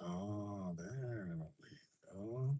Oh, there we go.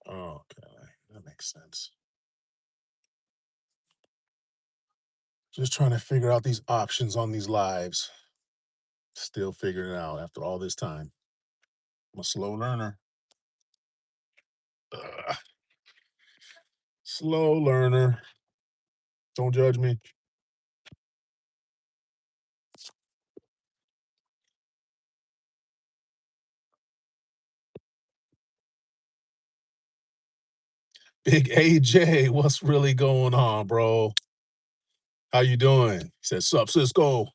Okay, that makes sense. Just trying to figure out these options on these lives. Still figuring it out after all this time. I'm a slow learner. Ugh, slow learner. Don't judge me. Big AJ, what's really going on, bro? How you doing? He said, "Sup, Cisco?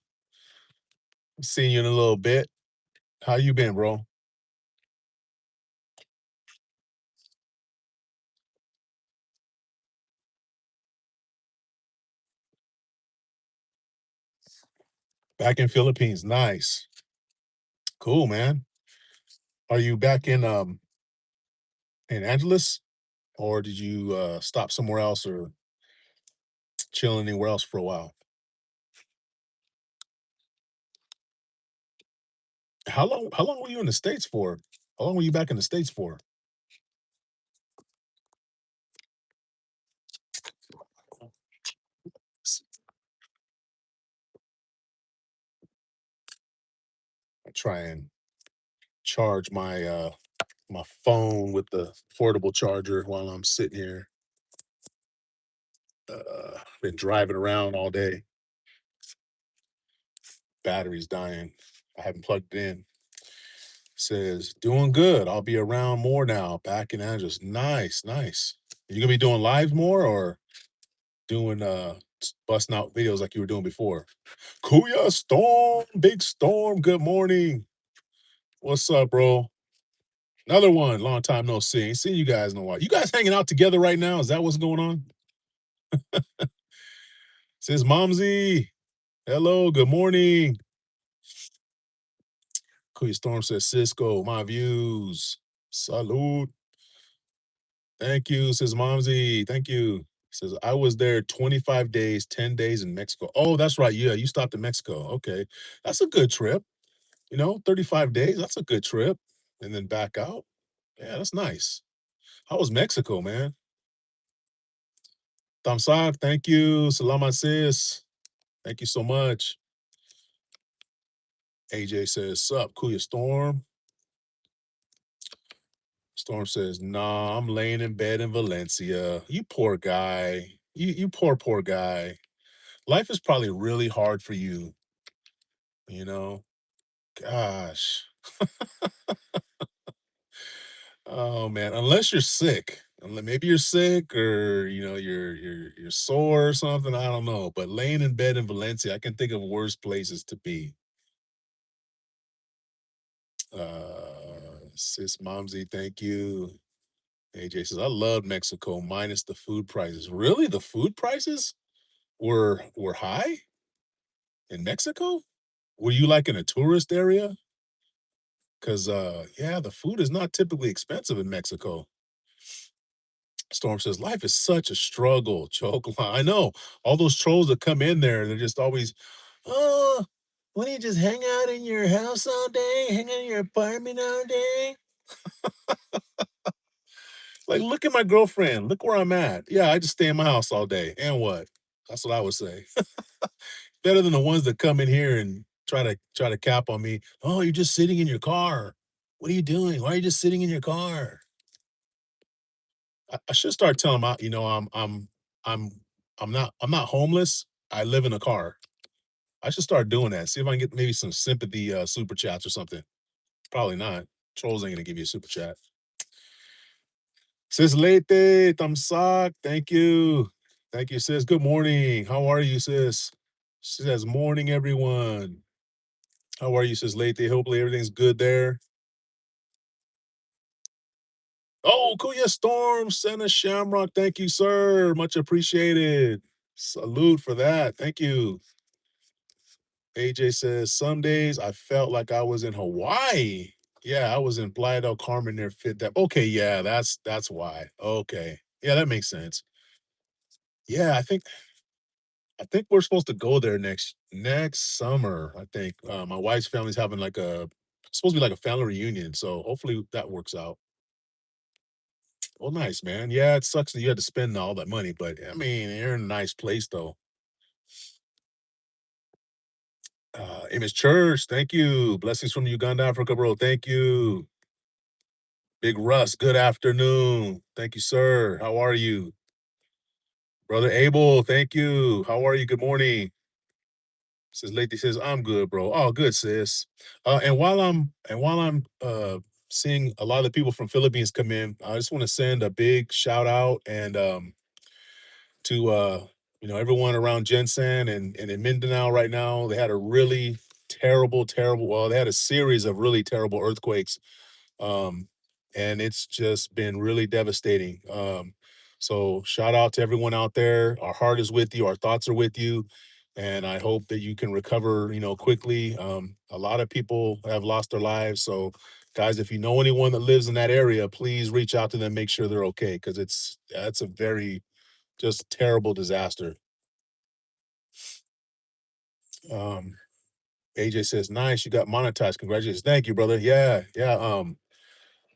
Seeing you in a little bit. How you been, bro?" Back in Philippines. Nice. Cool, man. Are you back in Angeles, or did you stop somewhere else or chill anywhere else for a while? How long were you in the States for? How long were you back in the States for? I try and charge my phone with the portable charger while I'm sitting here. Been driving around all day. Battery's dying. I haven't plugged it in. Says doing good. I'll be around more now. Back in Angeles. Nice, nice. You gonna be doing live more or doing busting out videos like you were doing before? Kuya Storm, big storm. Good morning. What's up, bro? Another one. Long time no see. Ain't seen you guys in a while. You guys hanging out together right now? Is that what's going on? Says Momsy. Hello, good morning. Kuya Storm says Cisco, my views. Salute. Thank you, says Momsy. Thank you. Says I was there 25 days, 10 days in Mexico. Oh, that's right. Yeah, you stopped in Mexico. Okay. That's a good trip. 35 days. That's a good trip. And then back out. Yeah, that's nice. How was Mexico, man? Tamsak, thank you. Salamat sis. Thank you so much. AJ says, sup, Kuya Storm. Storm says, nah, I'm laying in bed in Valencia. You poor guy. You poor guy. Life is probably really hard for you, you know? Gosh. Oh man, unless you're sick. Maybe you're sick or you're sore or something. I don't know. But laying in bed in Valencia, I can think of worse places to be. Sis Momsy, thank you. AJ says, I love Mexico minus the food prices. Really? The food prices were high in Mexico? Were you like in a tourist area? Because yeah, the food is not typically expensive in Mexico. Storm says, life is such a struggle, choke. I know. All those trolls that come in there, they're just always, oh, why don't you just hang out in your house all day, hang out in your apartment all day? Like, look at my girlfriend. Look where I'm at. Yeah, I just stay in my house all day. And what? That's what I would say. Better than the ones that come in here and try to cap on me. Oh, you're just sitting in your car. What are you doing? Why are you just sitting in your car? I should start telling them, I'm I'm not homeless. I live in a car. I should start doing that. See if I can get maybe some sympathy super chats or something. Probably not. Trolls ain't gonna give you a super chat. Sis Lete, Tamsak, thank you. Thank you, sis. Good morning. How are you, sis? She says, morning, everyone. How are you, sis Late? Hopefully everything's good there. Oh, Kuya Storm, Santa Shamrock. Thank you, sir. Much appreciated. Salute for that. Thank you. AJ says, some days I felt like I was in Hawaii. Yeah, I was in Playa del Carmen near Fit That. Okay, yeah, that's why. Okay. Yeah, that makes sense. Yeah, I think we're supposed to go there next summer. I think my wife's family's having like a supposed to be like a family reunion, so hopefully that works out. Well, nice, man. Yeah, it sucks that you had to spend all that money, but I mean, you're in a nice place though. Amos Church, thank you. Blessings from Uganda, Africa, bro. Thank you. Big Russ, good afternoon. Thank you, sir. How are you? Brother Abel, thank you. How are you? Good morning. Says Lady says, I'm good, bro. Oh, good, sis. And while I'm seeing a lot of the people from Philippines come in, I just want to send a big shout out and to everyone around Jensen and in Mindanao right now. They had a really terrible, well, they had a series of really terrible earthquakes, um, and it's just been really devastating. So shout out to everyone out there. Our heart is with you. Our thoughts are with you, and I hope that you can recover, quickly. A lot of people have lost their lives, so guys, if you know anyone that lives in that area, please reach out to them, make sure they're okay, because it's a very just terrible disaster. Um, AJ says, "Nice, you got monetized. Congratulations, thank you, brother. Yeah, yeah.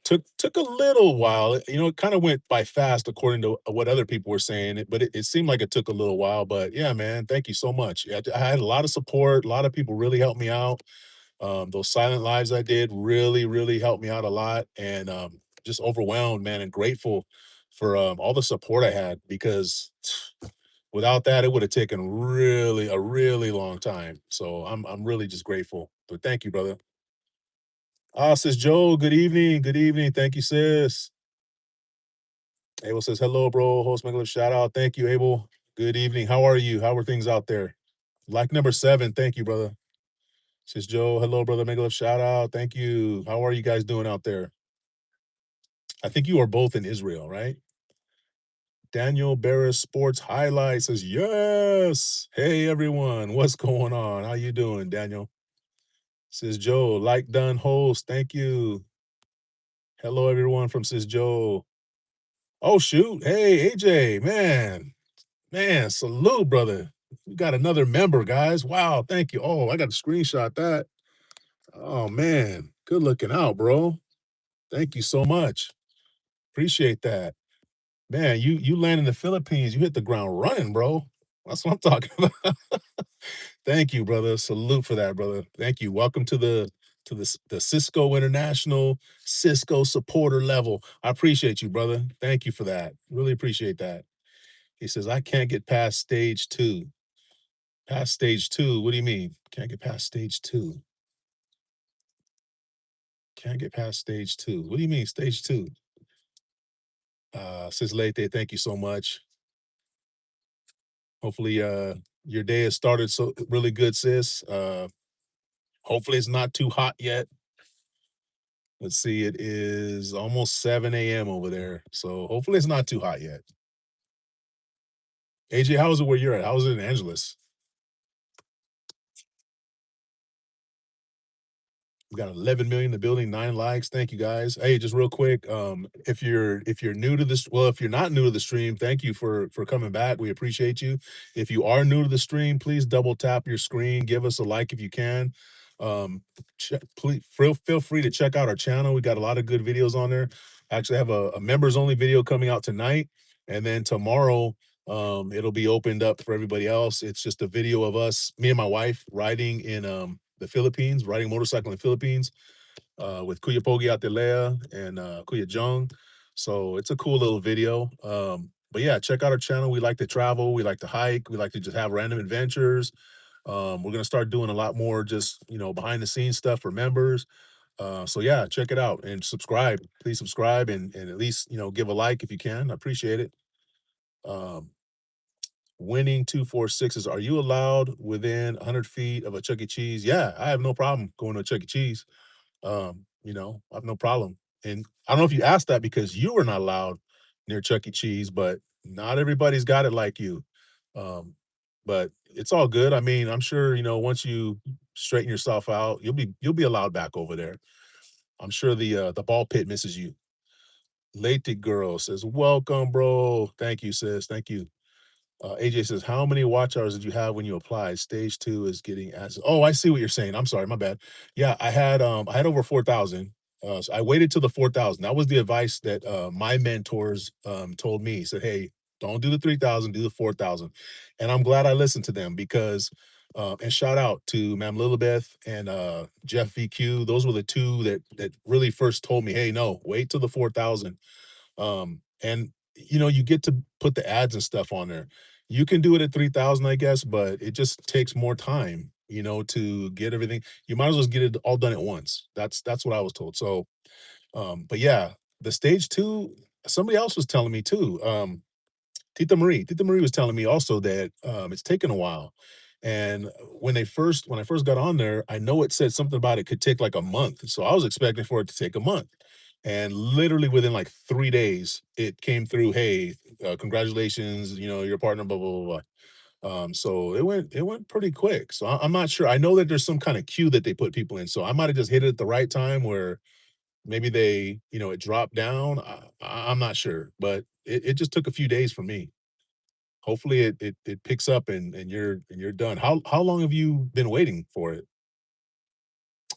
Took a little while. It kind of went by fast according to what other people were saying, but it seemed like it took a little while. But yeah, man, thank you so much. Yeah, I had a lot of support. A lot of people really helped me out. Those silent lives I did really helped me out a lot, and just overwhelmed, man, and grateful for all the support I had because without that, it would have taken really a really long time. So I'm really just grateful. But thank you, brother. Sis Joe, good evening. Good evening. Thank you, sis. Abel says, hello, bro. Host Megalo, shout out. Thank you, Abel. Good evening. How are you? How are things out there? Like number 7. Thank you, brother. Says Joe, hello, brother Megalo, shout out. Thank you. How are you guys doing out there? I think you are both in Israel, right? Daniel Barris Sports Highlights says, yes. Hey, everyone. What's going on? How you doing, Daniel? Says Joe, like done host. Thank you. Hello, everyone from Says Joe. Oh, shoot. Hey, AJ, man. Man, salute, brother. We got another member, guys. Wow, thank you. Oh, I got to screenshot that. Oh man, good looking out, bro. Thank you so much. Appreciate that. Man, you land in the Philippines, you hit the ground running, bro. That's what I'm talking about. Thank you, brother. Salute for that, brother. Thank you. Welcome to the Cisco International Cisco supporter level. I appreciate you, brother. Thank you for that. Really appreciate that. He says, I can't get past stage 2. Past stage 2? What do you mean? Can't get past stage 2? Can't get past stage 2. What do you mean stage 2? Sis Lete, thank you so much. Hopefully, your day has started so really good, sis. Hopefully it's not too hot yet. Let's see, it is almost 7 a.m. over there. So hopefully it's not too hot yet. AJ, how is it where you're at? How is it in Angeles? We got 11 million in the building, 9 likes. Thank you guys. Hey, just real quick, if you're new to this, well, if you're not new to the stream, thank you for coming back. We appreciate you. If you are new to the stream, please double tap your screen, give us a like if you can. Please feel free to check out our channel. We got a lot of good videos on there. I actually have a members only video coming out tonight, and then tomorrow it'll be opened up for everybody else. It's just a video of us, me and my wife, riding in the Philippines, riding a motorcycle in the Philippines with Kuya Pogi Atelea and Kuya Jung. So it's a cool little video. But yeah, check out our channel. We like to travel, we like to hike, we like to just have random adventures. We're gonna start doing a lot more just behind the scenes stuff for members. So yeah, check it out and subscribe. Please subscribe and at least give a like if you can. I appreciate it. Um, Winning 246 "Are you allowed within 100 feet of a Chuck E. Cheese?" Yeah, I have no problem going to a Chuck E. Cheese. I have no problem. And I don't know if you asked that because you were not allowed near Chuck E. Cheese, but not everybody's got it like you. Um, but it's all good. I mean, I'm sure, once you straighten yourself out, you'll be allowed back over there. I'm sure the ball pit misses you. Late Girl says, "Welcome, bro." Thank you, sis. Thank you. AJ says, "How many watch hours did you have when you applied? Stage 2 is getting as." Oh, I see what you're saying. I'm sorry, my bad. Yeah, I had over 4,000. So I waited till the 4,000. That was the advice that my mentors told me. He said, "Hey, don't do the 3,000, do the 4,000." And I'm glad I listened to them because and shout out to Ma'am Lilibeth and Jeff VQ. Those were the two that really first told me, "Hey, no, wait till the 4,000." And you get to put the ads and stuff on there. You can do it at 3,000, I guess, but it just takes more time, to get everything. You might as well just get it all done at once. That's what I was told. So, but yeah, the stage two, somebody else was telling me too. Tita Marie was telling me also that it's taken a while. And when I first got on there, I know it said something about it could take like a month. So I was expecting for it to take a month. And literally within like 3 days, it came through. Hey, congratulations! Your partner, blah blah blah blah. So it went pretty quick. So I'm not sure. I know that there's some kind of queue that they put people in. So I might have just hit it at the right time where maybe it dropped down. I'm not sure, but it just took a few days for me. Hopefully it picks up and you're done. How long have you been waiting for it?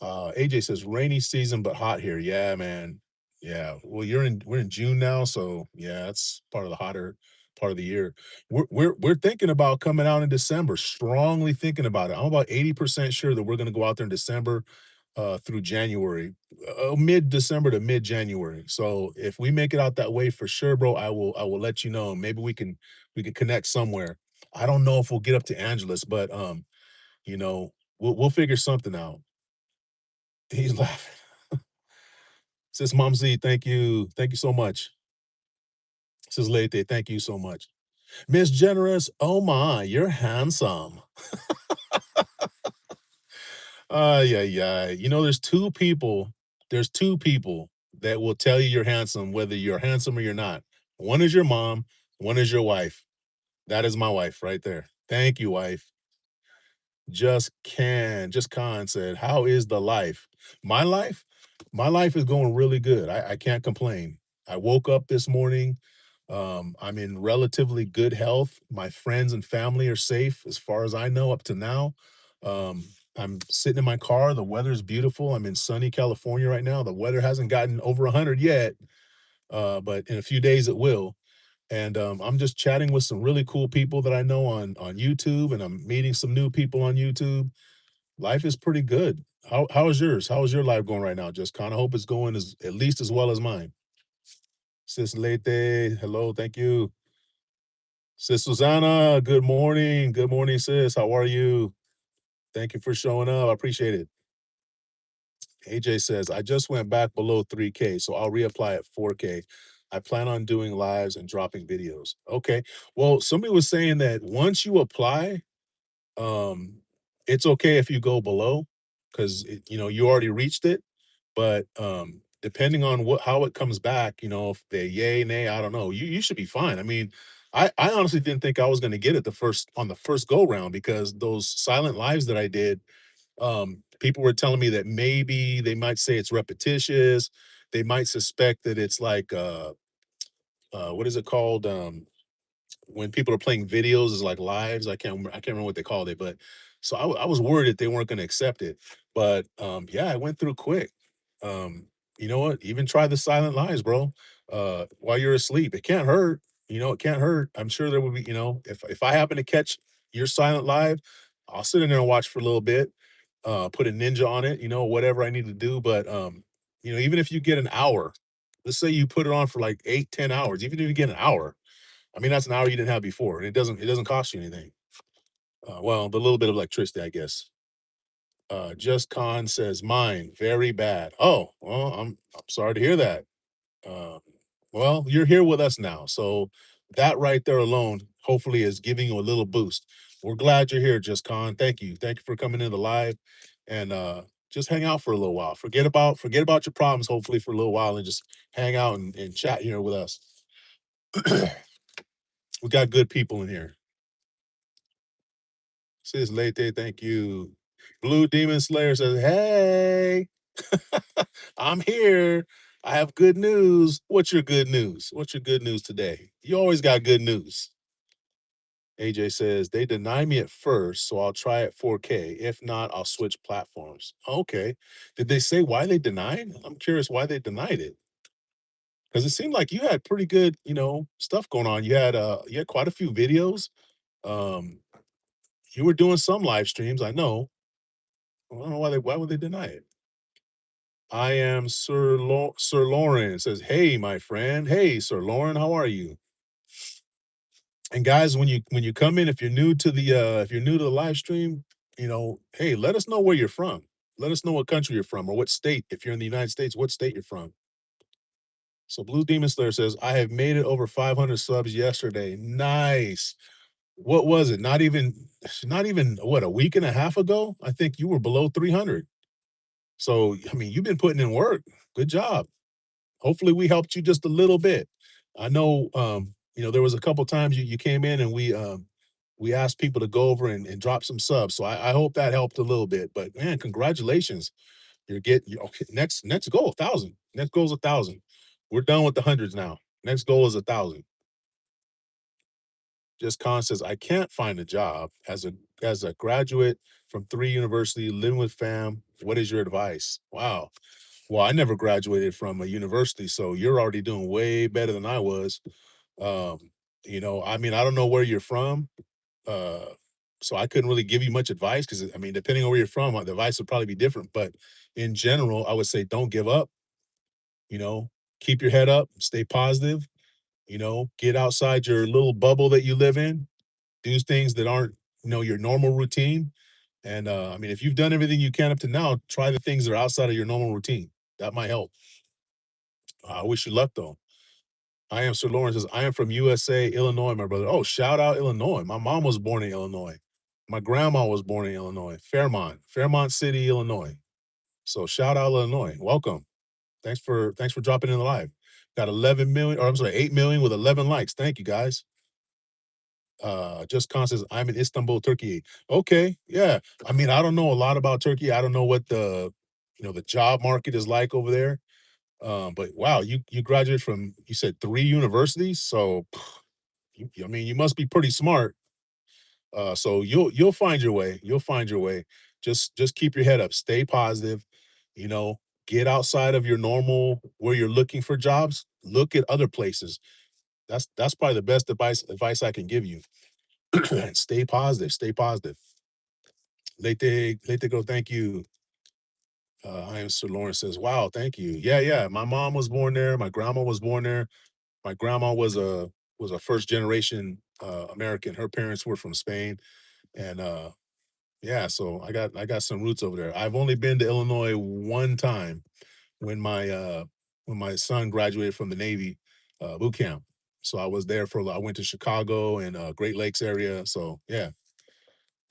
AJ says rainy season but hot here. Yeah, man. Yeah. Well, we're in June now, so yeah, that's part of the hotter part of the year. We're thinking about coming out in December. Strongly thinking about it. I'm about 80% sure that we're going to go out there in December through January, mid December to mid January. So if we make it out that way for sure, bro, I will let you know. Maybe we can connect somewhere. I don't know if we'll get up to Angeles, but we'll figure something out. He's laughing. Sis Momsy, thank you so much. Sis Lete, thank you so much. Miss Generous, oh my, you're handsome. Yeah, yeah. There's two people that will tell you you're handsome, whether you're handsome or you're not. One is your mom, one is your wife. That is my wife right there. Thank you, wife. Just Khan said, "How is the life?" My life? My life is going really good. I can't complain. I woke up this morning. I'm in relatively good health. My friends and family are safe as far as I know up to now. Um, I'm sitting in my car. The weather's beautiful. I'm in sunny California right now. The weather hasn't gotten over 100 yet, but in a few days it will. And I'm just chatting with some really cool people that I know on YouTube, and I'm meeting some new people on YouTube. Life is pretty good. How is yours? How is your life going right now? Just kind of hope it's going as at least as well as mine. Sis Lete, hello, thank you. Sis Susanna, good morning. Good morning, sis. How are you? Thank you for showing up. I appreciate it. AJ says, I just went back below 3K, so I'll reapply at 4K. I plan on doing lives and dropping videos. Okay. Well, somebody was saying that once you apply, um, it's okay if you go below because you already reached it. But depending on how it comes back, if they yay, nay, I don't know. You should be fine. I mean, I honestly didn't think I was gonna get it the first go round because those silent lives that I did, people were telling me that maybe they might say it's repetitious. They might suspect that it's like what is it called? When people are playing videos is like lives. I can't remember what they called it, but so I was worried that they weren't going to accept it. But yeah, I went through quick. Um, you know what? Even try the silent lives, bro. While you're asleep, it can't hurt. It can't hurt. I'm sure there would be. If I happen to catch your silent live, I'll sit in there and watch for a little bit. Put a ninja on it. Whatever I need to do. But even if you get an hour, let's say you put it on for like 8, 10 hours. Even if you get an hour, I mean, that's an hour you didn't have before, and it doesn't cost you anything. Well, the little bit of electricity, I guess. Just Khan says mine very bad. Oh, well, I'm sorry to hear that. Uh, well, you're here with us now, so that right there alone hopefully is giving you a little boost. We're glad you're here, Just Con. Thank you. Thank you for coming into live and just hang out for a little while. Forget about your problems, hopefully, for a little while and just hang out and chat here with us. We got good people in here. Says Late, thank you. Blue Demon Slayer says, hey, I'm here. I have good news. What's your good news? What's your good news today? You always got good news. AJ says, they deny me at first, so I'll try at 4K. If not, I'll switch platforms. Okay. Did they say why they denied? I'm curious why they denied it. Because it seemed like you had pretty good, stuff going on. You had quite a few videos. Um, you were doing some live streams, I know. I don't know why would they deny it? I am Sir Lauren says, "Hey, my friend. Hey, Sir Lauren, how are you?" And guys, when you come in, if you're new to the live stream, hey, let us know where you're from. Let us know what country you're from or what state. If you're in the United States, what state you're from. So Blue Demon Slayer says, "I have made it over 500 subs yesterday. Nice. What was it? Not even what, a week and a half ago? I think you were below 300. So, I mean, you've been putting in work. Good job. Hopefully we helped you just a little bit. I know, there was a couple times you came in and we asked people to go over and drop some subs. So I hope that helped a little bit. But man, congratulations. You okay, next goal, 1,000. Next goal is 1,000. We're done with the hundreds now. Next goal is 1,000. Just Con says, I can't find a job as a graduate from 3 university, living with fam. What is your advice? Wow. Well, I never graduated from a university, so you're already doing way better than I was. Um, I mean, I don't know where you're from, uh, so I couldn't really give you much advice because, I mean, depending on where you're from, the advice would probably be different. But in general, I would say don't give up. You know, keep your head up, stay positive. Get outside your little bubble that you live in. Do things that aren't, your normal routine. And I mean, if you've done everything you can up to now, try the things that are outside of your normal routine. That might help. I wish you luck though. I am Sir Lawrence says, I am from USA, Illinois, my brother. Oh, shout out Illinois. My mom was born in Illinois. My grandma was born in Illinois, Fairmont City, Illinois. So shout out Illinois. Welcome. Thanks for dropping in the live. Got 11 million, or I'm sorry, 8 million with 11 likes. Thank you guys. Just Con says, I'm in Istanbul, Turkey. Okay, yeah. I mean, I don't know a lot about Turkey. I don't know what the job market is like over there. But wow, you graduated from, you said, 3 universities, so I mean, you must be pretty smart. So you'll find your way. You'll find your way. Just keep your head up. Stay positive. You know, get outside of your normal where you're looking for jobs. Look at other places. That's probably the best advice I can give you. Stay positive. Stay positive. Late go. Thank you. I am Sir Lawrence says, wow, thank you. Yeah, yeah. My mom was born there. My grandma was born there. My grandma was a first generation American. Her parents were from Spain, and yeah, so I got some roots over there. I've only been to Illinois one time when my son graduated from the Navy boot camp. So I was there I went to Chicago and Great Lakes area. So yeah,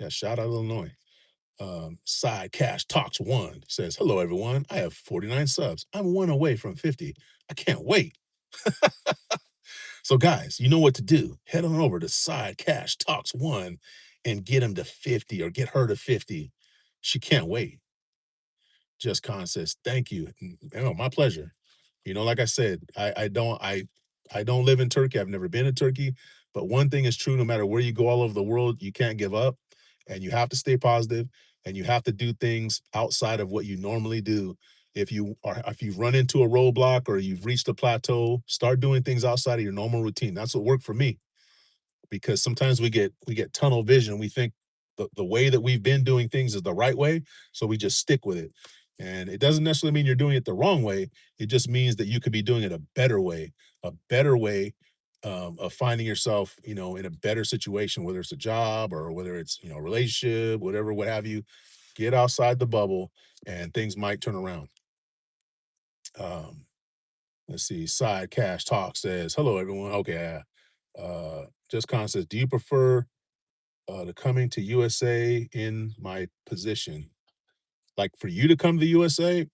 yeah. Shout out Illinois. Side Cash Talks One says, hello everyone. I have 49 subs. I'm one away from 50. I can't wait. So, guys, you know what to do. Head on over to Side Cash Talks One and get him to 50 or get her to 50. She can't wait. Just Con says, thank you. My pleasure. Like I said, I don't live in Turkey. I've never been to Turkey. But one thing is true, no matter where you go all over the world, you can't give up and you have to stay positive and you have to do things outside of what you normally do. If you've run into a roadblock or you've reached a plateau, start doing things outside of your normal routine. That's what worked for me because sometimes we get tunnel vision. We think the way that we've been doing things is the right way, so we just stick with it. And it doesn't necessarily mean you're doing it the wrong way. It just means that you could be doing it a better way of finding yourself, in a better situation, whether it's a job or whether it's a relationship, whatever, what have you. Get outside the bubble, and things might turn around. Um, let's see. Side Cash Talk says, "Hello, everyone." Okay, Just Con says, "Do you prefer, to coming to USA in my position? Like, for you to come to the USA?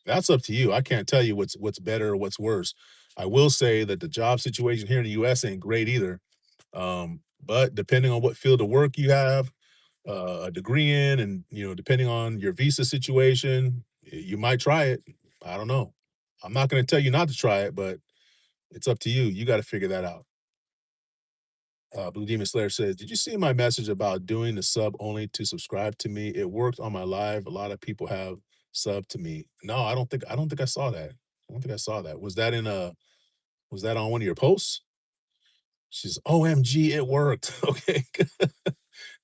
That's up to you. I can't tell you what's better or what's worse. I will say that the job situation here in the US ain't great either. But depending on what field of work you have, a degree in, and depending on your visa situation, you might try it. I don't know. I'm not going to tell you not to try it, but it's up to you. You got to figure that out. Blue Demon Slayer says, "Did you see my message about doing the sub only to subscribe to me? It worked on my live. A lot of people have sub to me." No, I don't think I saw that. I don't think I saw that. Was that on one of your posts? She's OMG, it worked. Okay,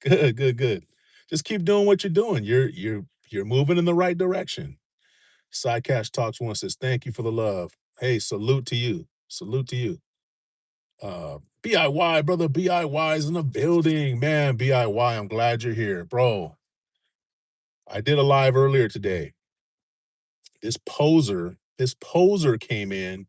good, good, good. Just keep doing what you're doing. You're moving in the right direction. Side Cash Talks One says, "Thank you for the love." Hey, salute to you. Salute to you. BIY, brother. BIY is in the building. Man, BIY, I'm glad you're here. Bro, I did a live earlier today. This poser came in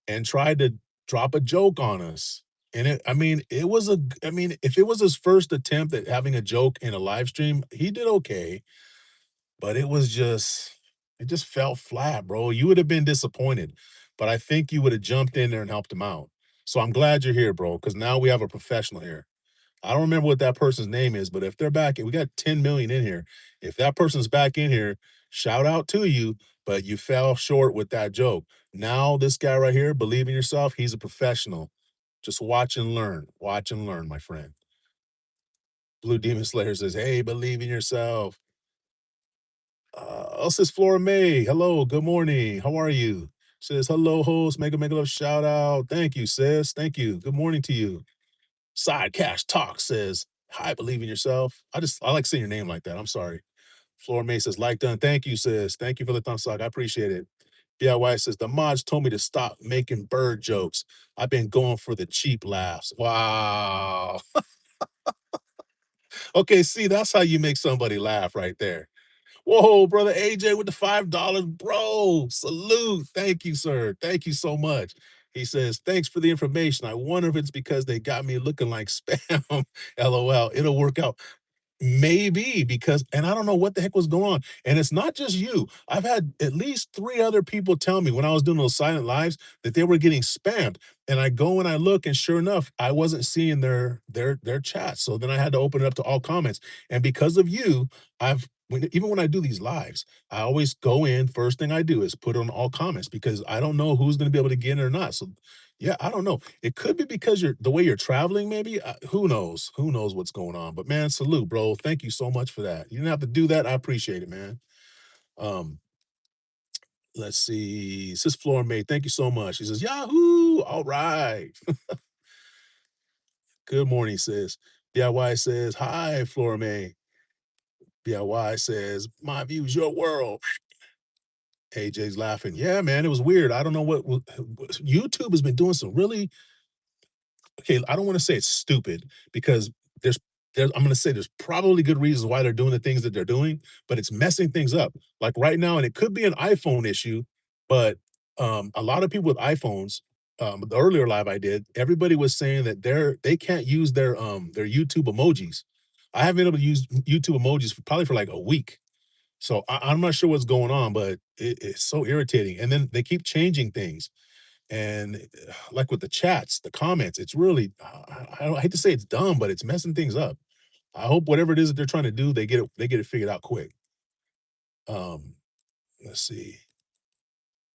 and tried to drop a joke on us. And I mean, if it was his first attempt at having a joke in a live stream, he did okay, but it just fell flat, bro. You would have been disappointed, but I think you would have jumped in there and helped him out. So I'm glad you're here, bro, because now we have a professional here. I don't remember what that person's name is, but if they're back, we got 10 million in here. If that person's back in here, shout out to you, but you fell short with that joke. Now, this guy right here, believe in yourself, he's a professional. Just watch and learn. Watch and learn, my friend. Blue Demon Slayer says, "Hey, believe in yourself." Us is Flora May. Hello, good morning. How are you? Says, "Hello, host. Make a love shout out." Thank you, sis. Thank you. Good morning to you. Side Cash Talk says, "Hi, believe in yourself." I like saying your name like that. I'm sorry. Flora May says, "Like done." Thank you, sis. Thank you for the thumbs up. I appreciate it. DIY says, "The mods told me to stop making bird jokes. I've been going for the cheap laughs." Wow. Okay, see, that's how you make somebody laugh right there. Whoa, brother AJ with the $5. Bro, salute. Thank you, sir. Thank you so much. He says, "Thanks for the information. I wonder if it's because they got me looking like spam. LOL. It'll work out." Maybe because, and I don't know what the heck was going on. And it's not just you. I've had at least three other people tell me when I was doing those silent lives that they were getting spammed. And I go and I look, and sure enough, I wasn't seeing their chat. So then I had to open it up to all comments. And because of you, even when I do these lives, I always go in. First thing I do is put on all comments because I don't know who's going to be able to get in or not. So yeah, I don't know. It could be because the way you're traveling, maybe. Who knows? Who knows what's going on? But man, salute, bro. Thank you so much for that. You didn't have to do that. I appreciate it, man. Um, let's see. Sis Floor May, thank you so much. She says, "Yahoo! All right." Good morning, sis. DIY says, "Hi, Floor May." DIY says, "My views, your world." AJ's laughing. Yeah, man, it was weird. I don't know YouTube has been doing some really, okay, I don't want to say it's stupid because there's I'm going to say there's probably good reasons why they're doing the things that they're doing, but it's messing things up. Like right now, and it could be an iPhone issue, but a lot of people with iPhones, the earlier live I did, everybody was saying that they can't use their YouTube emojis. I haven't been able to use YouTube emojis probably for like a week. So I'm not sure what's going on, but it's so irritating. And then they keep changing things. And like with the chats, the comments, it's really, I hate to say it's dumb, but it's messing things up. I hope whatever it is that they're trying to do, they get it figured out quick. Um, let's see.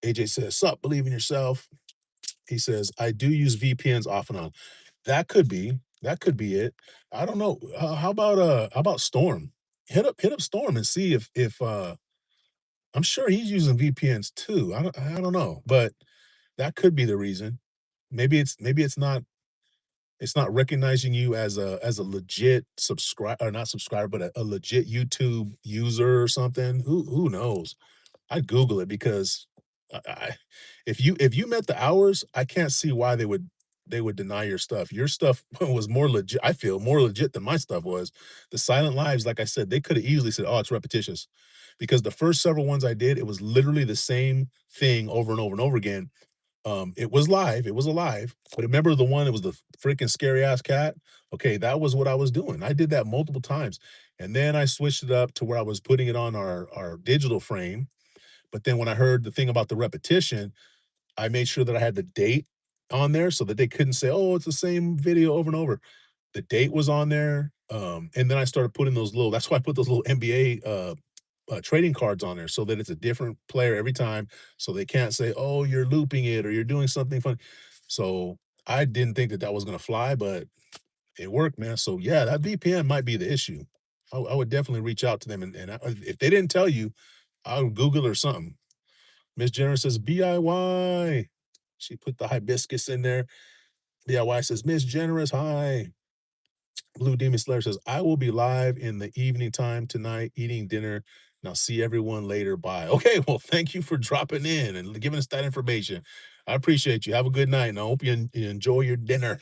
AJ says, "Sup, believe in yourself." He says, "I do use VPNs off and on." That could be it. I don't know. How about Storm? Hit up Storm and see if I'm sure he's using VPNs too. I don't know, but that could be the reason. Maybe it's not recognizing you as a legit subscribe, or not subscriber, but a legit YouTube user or something. Who knows? I'd Google it because if you met the hours, I can't see why they would deny your stuff. Your stuff was more legit. I feel more legit than my stuff was. The silent lives, like I said, they could have easily said, "Oh, it's repetitious," because the first several ones I did, it was literally the same thing over and over and over again. It was live, it was alive, but remember the one that was the freaking scary ass cat? Okay, that was what I was doing. I did that multiple times, and then I switched it up to where I was putting it on our digital frame, but then when I heard the thing about the repetition, I made sure that I had the date on there so that they couldn't say, "Oh, it's the same video over and over." The date was on there, and then I started putting those little that's why I put those little NBA, trading cards on there so that it's a different player every time, so they can't say, "Oh, you're looping it or you're doing something funny." So, I didn't think that that was gonna fly, but it worked, man. So, yeah, that VPN might be the issue. I would definitely reach out to them and if they didn't tell you, I'll Google or something. Miss Jenner says, "BIY." She put the hibiscus in there. DIY says, "Miss Generous, hi." Blue Demon Slayer says, "I will be live in the evening time tonight eating dinner, and I'll see everyone later. Bye." Okay, well, thank you for dropping in and giving us that information. I appreciate you. Have a good night, and I hope you enjoy your dinner.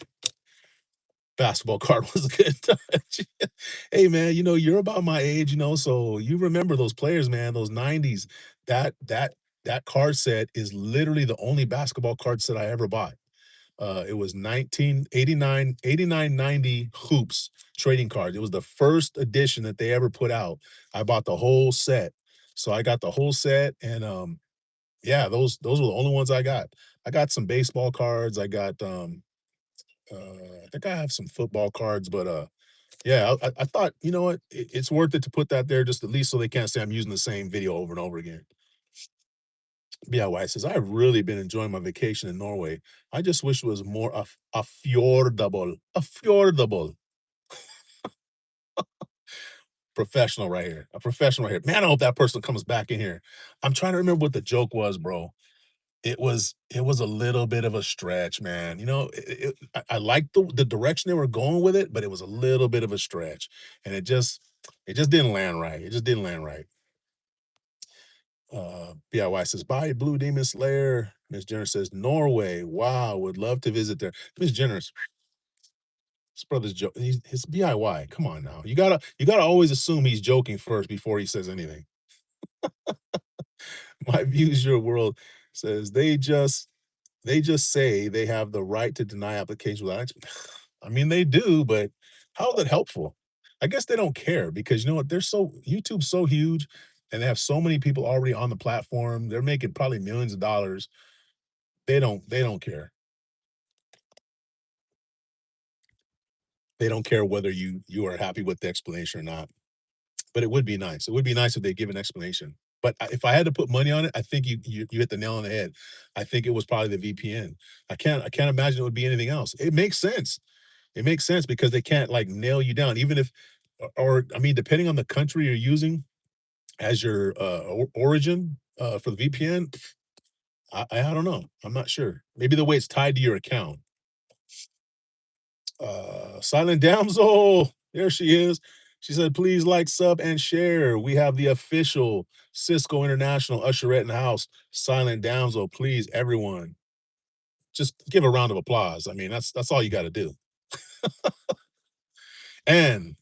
Basketball card was a good touch. Hey, man, you're about my age, so you remember those players, man, those 90s. That card set is literally the only basketball card set I ever bought. It was 1989, 89, 90 hoops trading cards. It was the first edition that they ever put out. I bought the whole set. So I got the whole set and yeah, those were the only ones I got. I got some baseball cards. I got I think I have some football cards, but yeah, I thought, you know what? It's worth it to put that there just at least so they can't say I'm using the same video over and over again. BIY says, I've really been enjoying my vacation in Norway. I just wish it was more affordable. Affordable. Professional right here. A professional right here. Man, I hope that person comes back in here. I'm trying to remember what the joke was, bro. It was a little bit of a stretch, man. I liked the direction they were going with it, but it was a little bit of a stretch. And it just didn't land right. It just didn't land right. BIY says, bye, Blue Demon Slayer. Miss Jenner says, Norway. Wow, would love to visit there. Miss Jenner, his brother's joke. He's BIY. Come on now. You gotta always assume he's joking first before he says anything. My views, your world says they just say they have the right to deny applications without I mean, they do, but how is that helpful? I guess they don't care because you know what? YouTube's so huge and they have so many people already on the platform. They're making probably millions of dollars. They don't care. They don't care whether you are happy with the explanation or not. But it would be nice. It would be nice if they give an explanation. But if I had to put money on it, I think you hit the nail on the head. I think it was probably the VPN. I can't imagine it would be anything else. It makes sense. It makes sense because they can't like nail you down, even if, or I mean, depending on the country you're using as your origin for the VPN. I don't know. I'm not sure. Maybe the way it's tied to your account. Silent Damsel, there she is. She said, please like, sub, and share. We have the official Cisco International Usherette in the house. Silent Damsel, please, everyone, just give a round of applause. I mean, that's all you got to do. And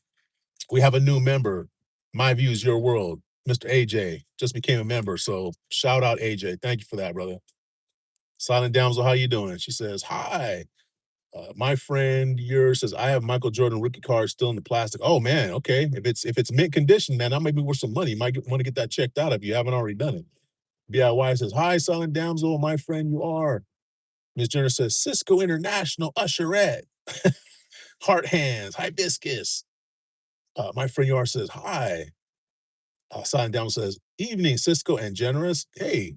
we have a new member. My views, your world. Mr. AJ just became a member. So shout out AJ. Thank you for that, brother. Silent Damsel, how you doing? She says, hi. My friend yours says I have Michael Jordan rookie card still in the plastic. Oh man, okay. If it's mint condition, man, that might be worth some money. You might want to get that checked out if you haven't already done it. BIY says, hi, Silent Damsel, my friend you are. Miss Jenner says, Cisco International Usherette. Heart hands, hibiscus. My friend you are says, hi. Silent Damsel says, evening, Cisco and Generous. Hey,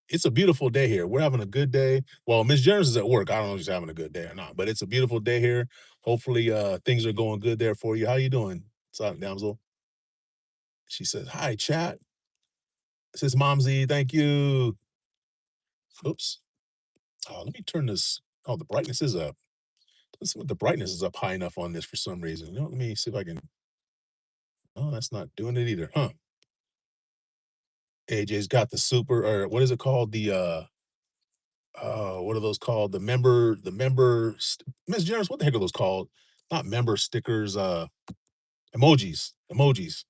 it's a beautiful day here. We're having a good day. Well, Miss Jones is at work. I don't know if she's having a good day or not, but it's a beautiful day here. Hopefully, things are going good there for you. How you doing, Silent Damsel? She says, "Hi, chat." Says Momsy, thank you. Oops. Let me turn this. Oh, the brightness is up. Let's see what the brightness is up high enough on this for some reason. Let me see if I can. Oh, that's not doing it either, huh? AJ's got the super, or what is it called? What are those called? Miss Jones, what the heck are those called? Not member stickers, emojis. Emojis.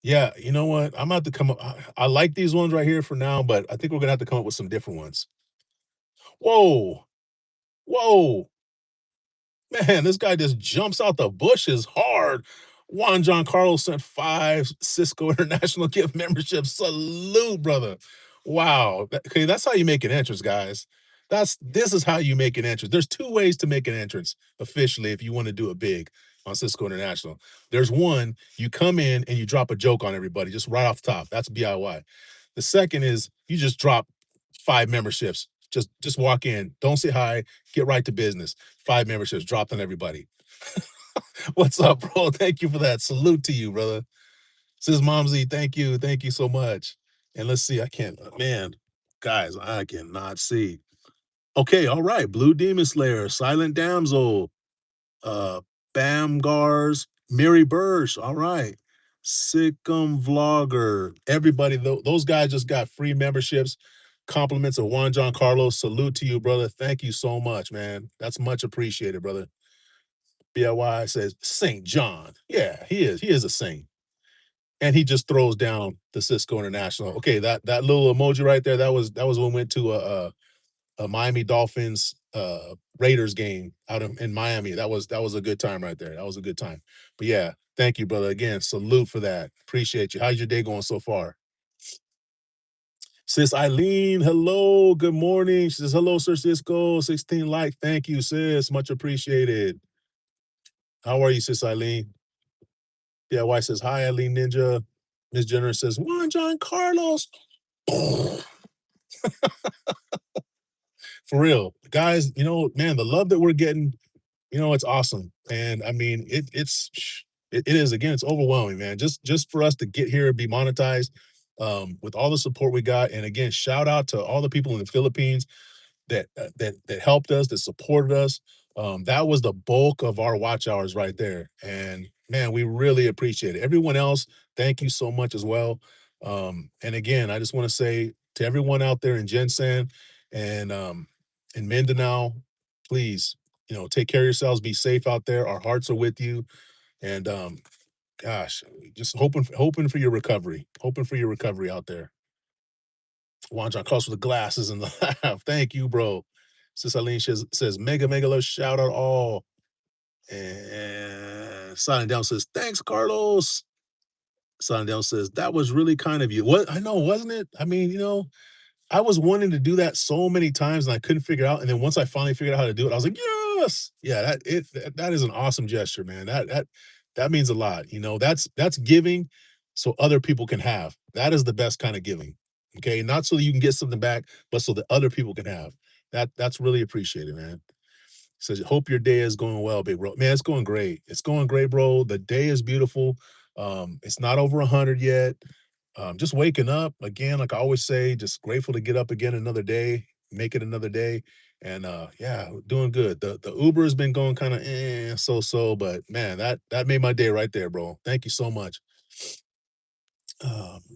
Yeah, you know what? I'm about to come up. I like these ones right here for now, but I think we're gonna have to come up with some different ones. Whoa. Whoa. Man, this guy just jumps out the bushes hard. Juan Giancarlo sent 5 Cisco International gift memberships. Salute, brother. Wow. Okay, that's how you make an entrance, guys. This is how you make an entrance. There's 2 ways to make an entrance officially if you want to do it big on Cisco International. There's one, you come in and you drop a joke on everybody just right off the top. That's BIY. The second is you just drop 5 memberships. Just walk in, don't say hi, get right to business. 5 memberships dropped on everybody. What's up, bro? Thank you for that. Salute to you, brother. Says Momsy, thank you. Thank you so much. And let's see, I can't, man, guys, I cannot see. Okay, all right. Blue Demon Slayer, Silent Damsel, uh, Bamgars, Mary Bursch. All right. Sikkim Vlogger. Everybody, those guys just got free memberships. Compliments of Juan John Carlos. Salute to you, brother. Thank you so much, man. That's much appreciated, brother. BIY says Saint John. Yeah, he is. He is a saint. And he just throws down the Cisco International. Okay, that little emoji right there, that was when we went to a Miami Dolphins Raiders game out in Miami. That was a good time right there. That was a good time. But yeah, thank you, brother. Again, salute for that. Appreciate you. How's your day going so far? Sis Eileen, hello, good morning. She says, hello, Sir Cisco. 16 like. Thank you, sis. Much appreciated. How are you, Sis Eileen? Yeah, wife says, hi, Eileen Ninja. Miss Jenner says, Juan John Carlos. For real. Guys, man, the love that we're getting, it's awesome. And I mean, it is again, it's overwhelming, man. Just for us to get here and be monetized, with all the support we got. And again, shout out to all the people in the Philippines that helped us, that supported us. That was the bulk of our watch hours right there. And man, we really appreciate it. Everyone else, thank you so much as well. And again, I just want to say to everyone out there in Jensen and in Mindanao, please, take care of yourselves, be safe out there. Our hearts are with you. And gosh, just hoping for your recovery. Hoping for your recovery out there. Juan John calls for the glasses and the laugh. Thank you, bro. Sis Aline says, mega, mega love, shout out all. And Silent Down says, thanks, Carlos. Silent Down says, that was really kind of you. What I know, wasn't it? I mean, I was wanting to do that so many times and I couldn't figure it out. And then once I finally figured out how to do it, I was like, yes. Yeah, that is an awesome gesture, man. That means a lot. That's giving so other people can have. That is the best kind of giving. Okay. Not so that you can get something back, but so that other people can have. That's really appreciated, man. Says, hope your day is going well, big bro. Man, it's going great. It's going great, bro. The day is beautiful. It's not over 100 yet. Just waking up again, like I always say, just grateful to get up again another day, make it another day. And yeah, doing good. The Uber has been going kind of so, but man, that made my day right there, bro. Thank you so much.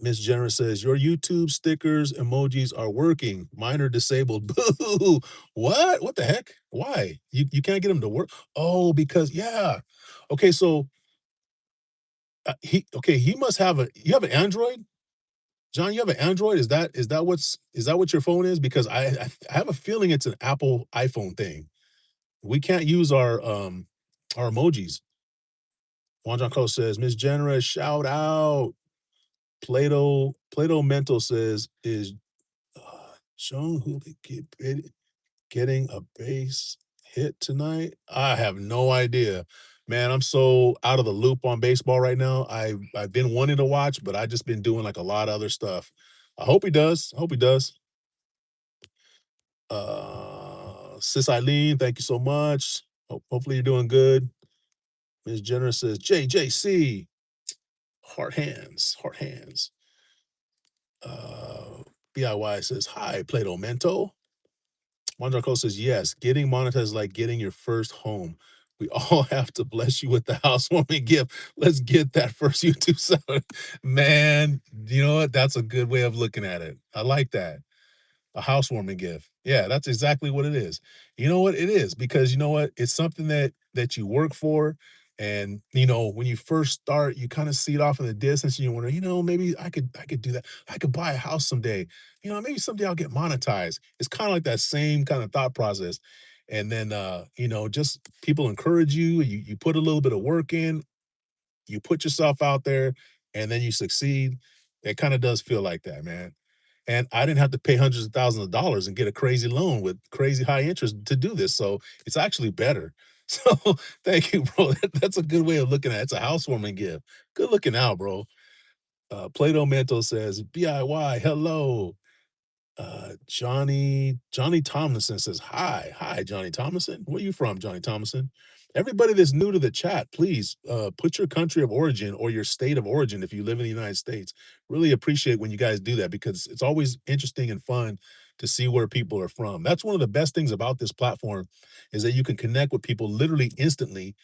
Miss Jenner says, your YouTube stickers emojis are working. Mine are disabled. Boo. What? What the heck? Why? You can't get them to work? Oh, because yeah. Okay, so he must have you have an Android? John, you have an Android? Is that what your phone is? Because I have a feeling it's an Apple iPhone thing. We can't use our emojis. Juan John Cole says, Miss Generous, shout out. Plato Mental says, is Jung Hooley getting a base hit tonight? I have no idea. Man, I'm so out of the loop on baseball right now. I've been wanting to watch, but I just been doing like a lot of other stuff. I hope he does. I hope he does. Sis Eileen, thank you so much. Hopefully you're doing good. Ms. Jenner says, JJC, heart hands, heart hands. BIY says, hi, Plato Mento. Mondraco says, yes, getting monetized is like getting your first home. We all have to bless you with the housewarming gift. Let's get that first YouTube seller. Man, you know what? That's a good way of looking at it. I like that. A housewarming gift. Yeah, that's exactly what it is. You know what it is? Because you know what? It's something that you work for And when you first start, you kind of see it off in the distance, and you wonder, maybe I could do that. I could buy a house someday. Maybe someday I'll get monetized. It's kind of like that same kind of thought process. And then just people encourage you, you put a little bit of work in, you put yourself out there, and then you succeed. It kind of does feel like that, man. And I didn't have to pay hundreds of thousands of dollars and get a crazy loan with crazy high interest to do this. So it's actually better. So thank you, bro. That's a good way of looking at it. It's a housewarming gift. Good looking out, bro. Plato Mento says, DIY, hello. Johnny Tomlinson says, hi, Johnny Tomlinson. Where you from, Johnny Tomlinson? Everybody that's new to the chat, please put your country of origin or your state of origin if you live in the United States. Really appreciate when you guys do that because it's always interesting and fun to see where people are from. That's one of the best things about this platform is that you can connect with people literally instantly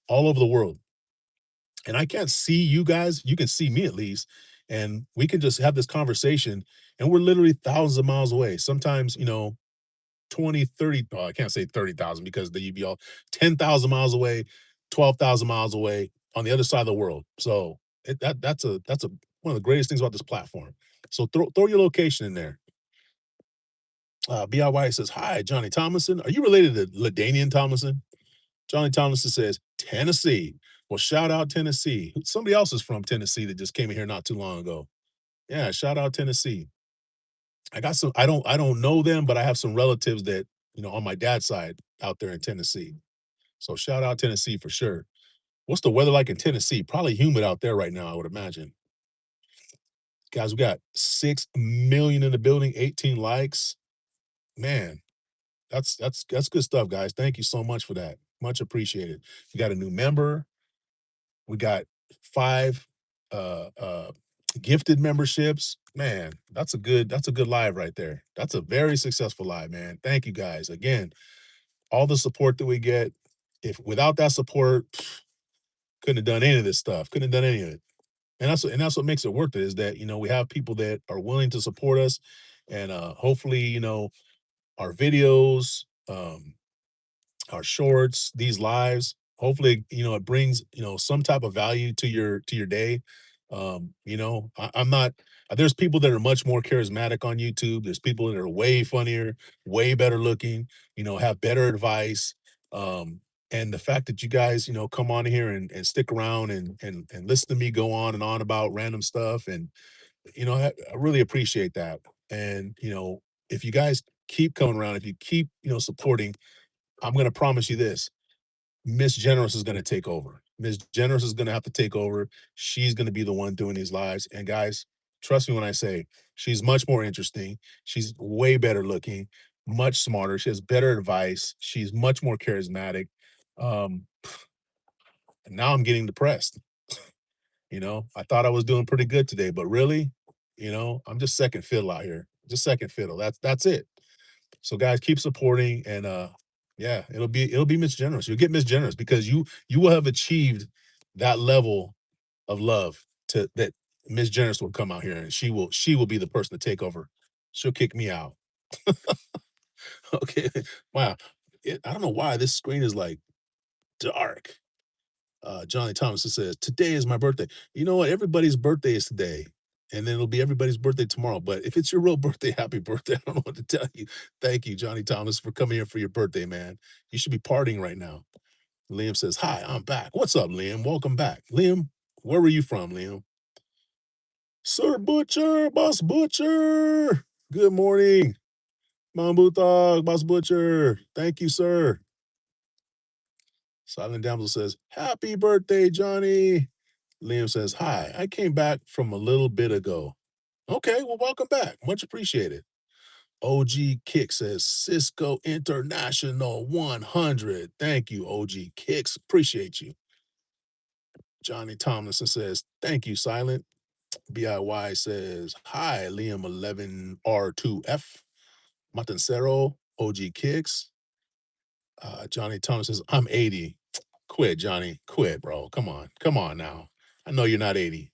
all over the world. And I can't see you guys, you can see me at least, and we can just have this conversation, and we're literally thousands of miles away. Sometimes, 20, 30. Oh, I can't say 30,000 because then you'd be all 10,000 miles away, 12,000 miles away on the other side of the world. So that's a one of the greatest things about this platform. So throw your location in there. BIY says, hi, Johnny Tomlinson. Are you related to Ladanian Tomlinson? Johnny Tomlinson says, Tennessee. Well, shout out Tennessee. Somebody else is from Tennessee that just came in here not too long ago. Yeah, shout out Tennessee. I got some, I don't know them, but I have some relatives that, on my dad's side out there in Tennessee. So shout out Tennessee for sure. What's the weather like in Tennessee? Probably humid out there right now, I would imagine. Guys, we got 6 million in the building, 18 likes. Man, that's good stuff, guys. Thank you so much for that. Much appreciated. We got a new member. We got 5 gifted memberships. Man, that's a good live right there. That's a very successful live, man. Thank you guys. Again, all the support that we get. If without that support, couldn't have done any of this stuff. Couldn't have done any of it. And that's what makes it worth it is that, we have people that are willing to support us and hopefully, our videos, our shorts, these lives. Hopefully, it brings some type of value to your day. I'm not. There's people that are much more charismatic on YouTube. There's people that are way funnier, way better looking. Have better advice. Um, and the fact that you guys, come on here and stick around and listen to me go on and on about random stuff, and I really appreciate that. And if you guys keep coming around, if you keep supporting, I'm going to promise you this. Miss Generous is going to take over. Miss Generous is going to have to take over. She's going to be the one doing these lives. And guys, trust me when I say she's much more interesting. She's way better looking, much smarter. She has better advice. She's much more charismatic. Um, and now I'm getting depressed. I thought I was doing pretty good today, but really, I'm just second fiddle out here. Just second fiddle. That's it. So guys, keep supporting and yeah, it'll be Miss Generous. You'll get Miss Generous because you will have achieved that level of love to that Miss Generous will come out here and she will be the person to take over. She'll kick me out. Okay. Wow. I don't know why this screen is like dark. Johnny Thomas says, today is my birthday. You know what? Everybody's birthday is today. And then it'll be everybody's birthday tomorrow. But if it's your real birthday, happy birthday. I don't know what to tell you. Thank you, Johnny Thomas, for coming here for your birthday, man. You should be partying right now. Liam says, hi, I'm back. What's up, Liam? Welcome back. Liam, where were you from, Liam? Sir Butcher, Boss Butcher. Good morning. Mambutag, Boss Butcher. Thank you, sir. Silent Damsel says, happy birthday, Johnny. Liam says, hi, I came back from a little bit ago. Okay, well, welcome back. Much appreciated. OG Kick says, Cisco International 100. Thank you, OG Kicks. Appreciate you. Johnny Tomlinson says, thank you, Silent. BIY says, hi, Liam 11R2F. Matancero, OG Kicks. Johnny Thomas says, I'm 80. Quit, Johnny. Quit, bro. Come on. Come on now. I know you're not 80.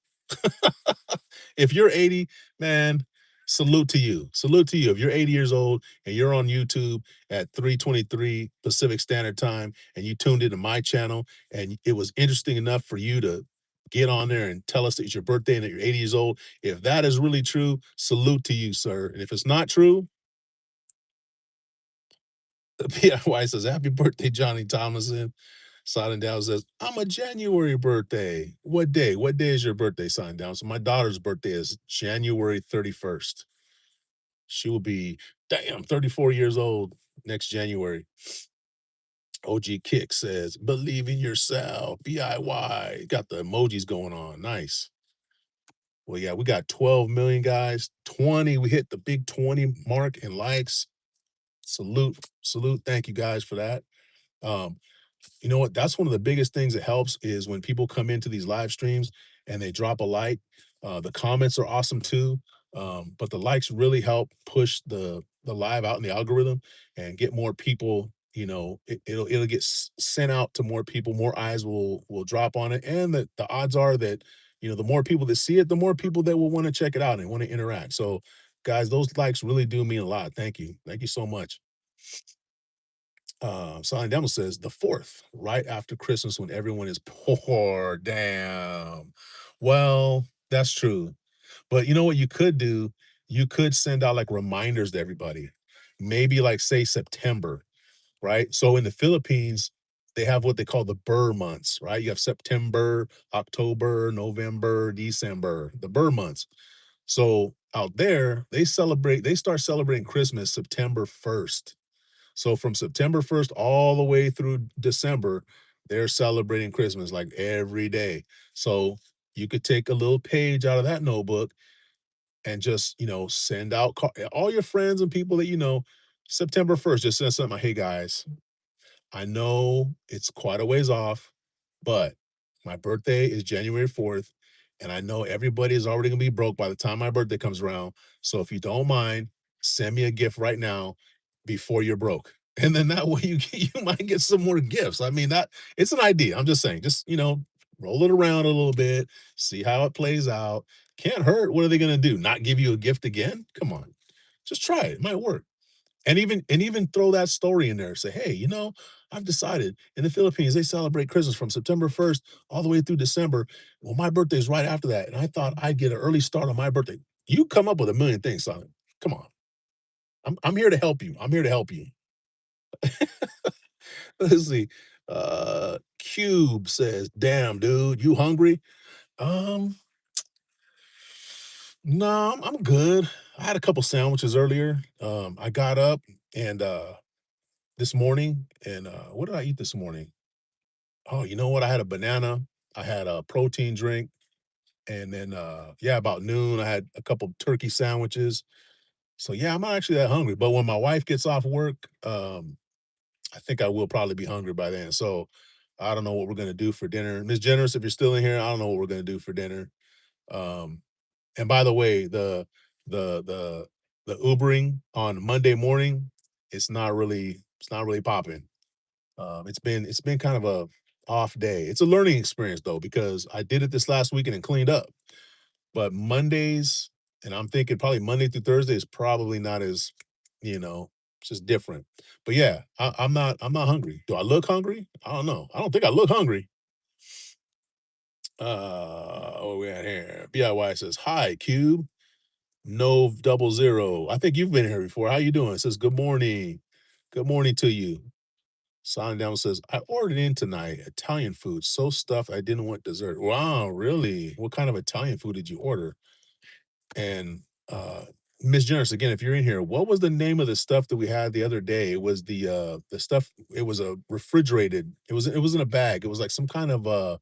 If you're 80, man, Salute to you. Salute to you. If you're 80 years old and you're on YouTube at 3:23 Pacific Standard Time and you tuned into my channel and it was interesting enough for you to get on there and tell us that it's your birthday and that you're 80 years old, if that is really true, salute to you, sir. And if it's not true, the PIY says, "Happy birthday, Johnny Thomason." Silent Down says, "I'm a January birthday." What day? What day is your birthday, Silent Down? So my daughter's birthday is January 31st. She will be, damn, 34 years old next January. OG Kick says, "Believe in yourself." BIY. Got the emojis going on. Nice. Well, yeah, we got 12 million guys. 20. We hit the big 20 mark in likes. Salute. Salute. Thank you guys for that. Um, You know what? That's one of the biggest things that helps is when people come into these live streams and they drop a like. The comments are awesome too, but the likes really help push the live out in the algorithm and get more people. It'll get sent out to more people. More eyes will drop on it, and the odds are that the more people that see it, the more people that will want to check it out and want to interact. So, guys, those likes really do mean a lot. Thank you so much. Silent Demo says the fourth, right after Christmas when everyone is poor. Damn. Well, that's true. But you know what you could do? You could send out like reminders to everybody. Maybe like say September, right? So in the Philippines, they have what they call the Burr months, right? You have September, October, November, December, the Burr months. So out there, they start celebrating Christmas September 1st. So from September 1st all the way through December, they're celebrating Christmas like every day. So you could take a little page out of that notebook and just, send out all your friends and people that you know. September 1st, just send something like, "Hey guys, I know it's quite a ways off, but my birthday is January 4th, and I know everybody is already gonna be broke by the time my birthday comes around. So if you don't mind, send me a gift right now before you're broke." And then that way you might get some more gifts. I mean, that it's an idea. I'm just saying, just roll it around a little bit, see how it plays out. Can't hurt. What are they gonna do? Not give you a gift again? Come on. Just try it. It might work. And even throw that story in there. Say, "Hey, I've decided in the Philippines they celebrate Christmas from September 1st all the way through December. Well, my birthday is right after that, and I thought I'd get an early start on my birthday." You come up with a million things, son. Come on. I'm here to help you. I'm here to help you. Let's see. Cube says, "Damn, dude, you hungry?" Um, no, I'm good. I had a couple sandwiches earlier. I got up and this morning and what did I eat this morning? Oh, you know what? I had a banana, I had a protein drink, and then, yeah, about noon, I had a couple turkey sandwiches. So, yeah, I'm not actually that hungry, but when my wife gets off work, I think I will probably be hungry by then. So, I don't know what we're gonna do for dinner. Miss Generous, if you're still in here, I don't know what we're gonna do for dinner. Um, and by the way, the the the Ubering on Monday morning, it's not really popping. It's been kind of a off day. It's a learning experience though, because I did it this last weekend and cleaned up. But Mondays, and I'm thinking probably Monday through Thursday is probably not as, it's just different. But yeah, I'm not hungry. Do I look hungry? I don't know. I don't think I look hungry. What we at here? BIY says, "Hi, Cube. No double zero. I think you've been here before. How you doing?" It says, "Good morning. Good morning to you." Sign down says, "I ordered in tonight Italian food. So stuffed I didn't want dessert." Wow, really? What kind of Italian food did you order? And Miss Generous, again, if you're in here, what was the name of the stuff that we had the other day? It was the stuff, it was a refrigerated, it was in a bag. It was like some kind of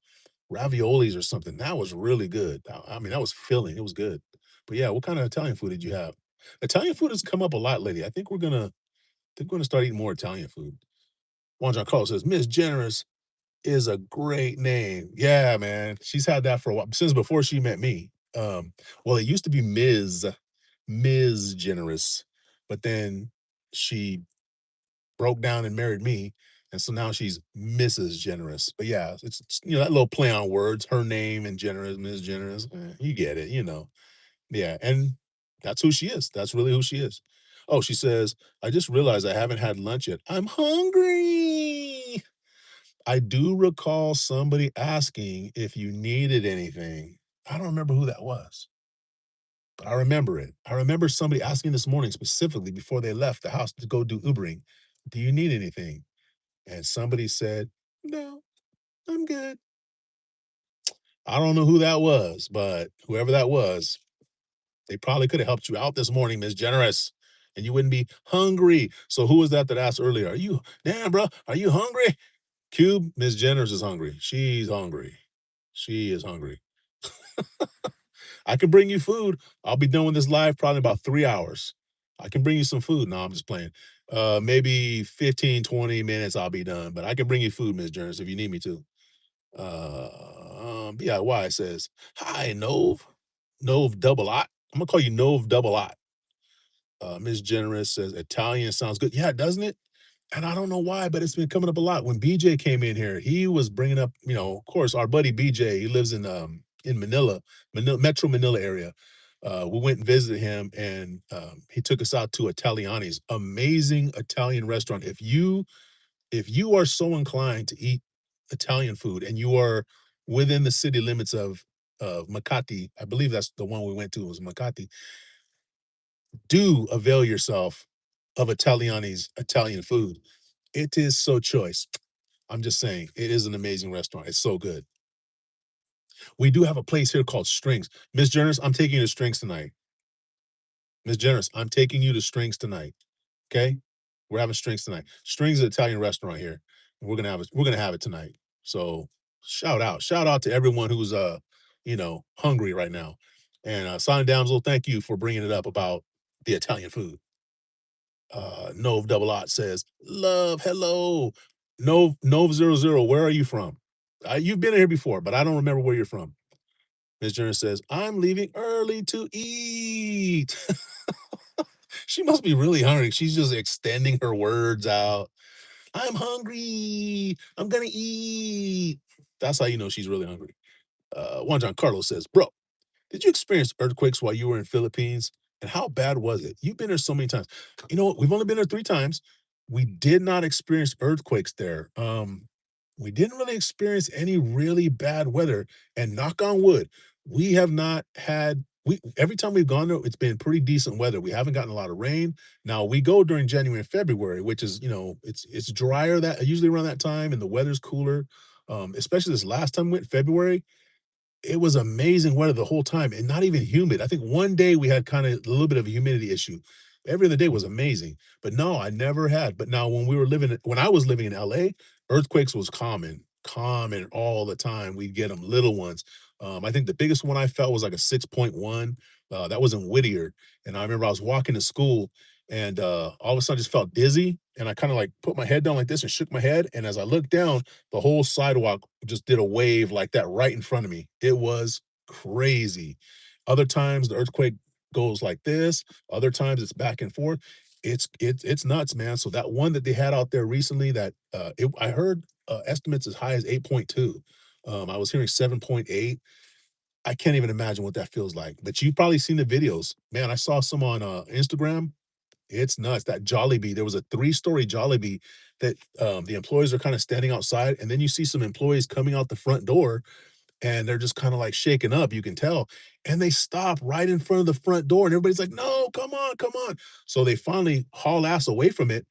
raviolis or something. That was really good. I mean, that was filling. It was good. But yeah, what kind of Italian food did you have? Italian food has come up a lot lately. I think we're gonna start eating more Italian food. Juan Giancarlo says, "Miss Generous is a great name." Yeah, man. She's had that for a while, since before she met me. Well, it used to be Ms. Generous, but then she broke down and married me, and so now she's Mrs. Generous. But yeah, it's that little play on words, her name and Generous, Ms. Generous. You get it. Yeah, and That's who she is. That's really who she is. Oh, she says, "I just realized I haven't had lunch yet. I'm hungry." I do recall somebody asking if you needed anything. I don't remember who that was, but I remember it. I remember somebody asking this morning specifically before they left the house to go do Ubering, "Do you need anything?" And somebody said, "No, I'm good." I don't know who that was, but whoever that was, they probably could have helped you out this morning, Miss Generous, and you wouldn't be hungry. So who was that that asked earlier? Are you damn, bro? Are you hungry? Cube, Miss Generous is hungry. She's hungry. She is hungry. I can bring you food. I'll be done with this live probably in about 3 hours. I can bring you some food. No, I'm just playing. Maybe 15, 20 minutes, I'll be done. But I can bring you food, Miss Jones, if you need me to. BIY says, "Hi, Nove. Nove Double I. I'm gonna call you Nove Double I." Miss Generous says, "Italian sounds good." Yeah, doesn't it? And I don't know why, but it's been coming up a lot. When BJ came in here, he was bringing up, of course, our buddy BJ. He lives in Manila, Metro Manila area. We went and visited him, and he took us out to Italiani's, amazing Italian restaurant. If you are so inclined to eat Italian food, and you are within the city limits of Makati, I believe that's the one we went to was Makati. Do avail yourself of Italiani's Italian food. It is so choice. I'm just saying, it is an amazing restaurant. It's so good. We do have a place here called Strings. Miss Jonas, I'm taking you to Strings tonight. Miss Jonas, I'm taking you to Strings tonight. Okay? We're having Strings tonight. Strings is an Italian restaurant here. And we're gonna have it tonight. So shout out to everyone who's hungry right now. And Silent Damsel, thank you for bringing it up about the Italian food. Nove Double Ot says, "Love, hello." Nove 00, where are you from? You've been here before, but I don't remember where you're from. Miss Jones says, "I'm leaving early to eat." She must be really hungry. She's just extending her words out. "I'm hungry. I'm gonna eat." That's how you know she's really hungry. Juan Giancarlo says, "Bro, did you experience earthquakes while you were in Philippines? And how bad was it? You've been there so many times." You know what? We've only been there 3 times. We did not experience earthquakes there. We didn't really experience any really bad weather, and knock on wood, we have not had we every time we've gone there, it's been pretty decent weather. We haven't gotten a lot of rain. Now, we go during January and February, which is, it's drier that usually around that time and the weather's cooler. Especially this last time we went, February, it was amazing weather the whole time and not even humid. I think one day we had kinda a little bit of a humidity issue. Every other day was amazing, but no, I never had. But now when I was living in LA, earthquakes was common all the time. We'd get them, little ones. I think the biggest one I felt was like a 6.1. That was in Whittier, and I remember I was walking to school, and, all of a sudden I just felt dizzy, and I kinda, like, put my head down like this and shook my head, and as I looked down, the whole sidewalk just did a wave like that right in front of me. It was crazy. Other times, the earthquake goes like this, other times it's back and forth. It's nuts, man. So that one that they had out there recently that, I heard, estimates as high as 8.2. I was hearing 7.8. I can't even imagine what that feels like, but you've probably seen the videos. Man, I saw some on, Instagram. It's nuts. That Jollibee, there was a three-story Jollibee that, the employees are kinda standing outside, and then you see some employees coming out the front door, and they're just kinda, like, shaken up, you can tell, and they stop right in front of the front door, and everybody's like, "No, come on, come on." So they finally haul ass away from it.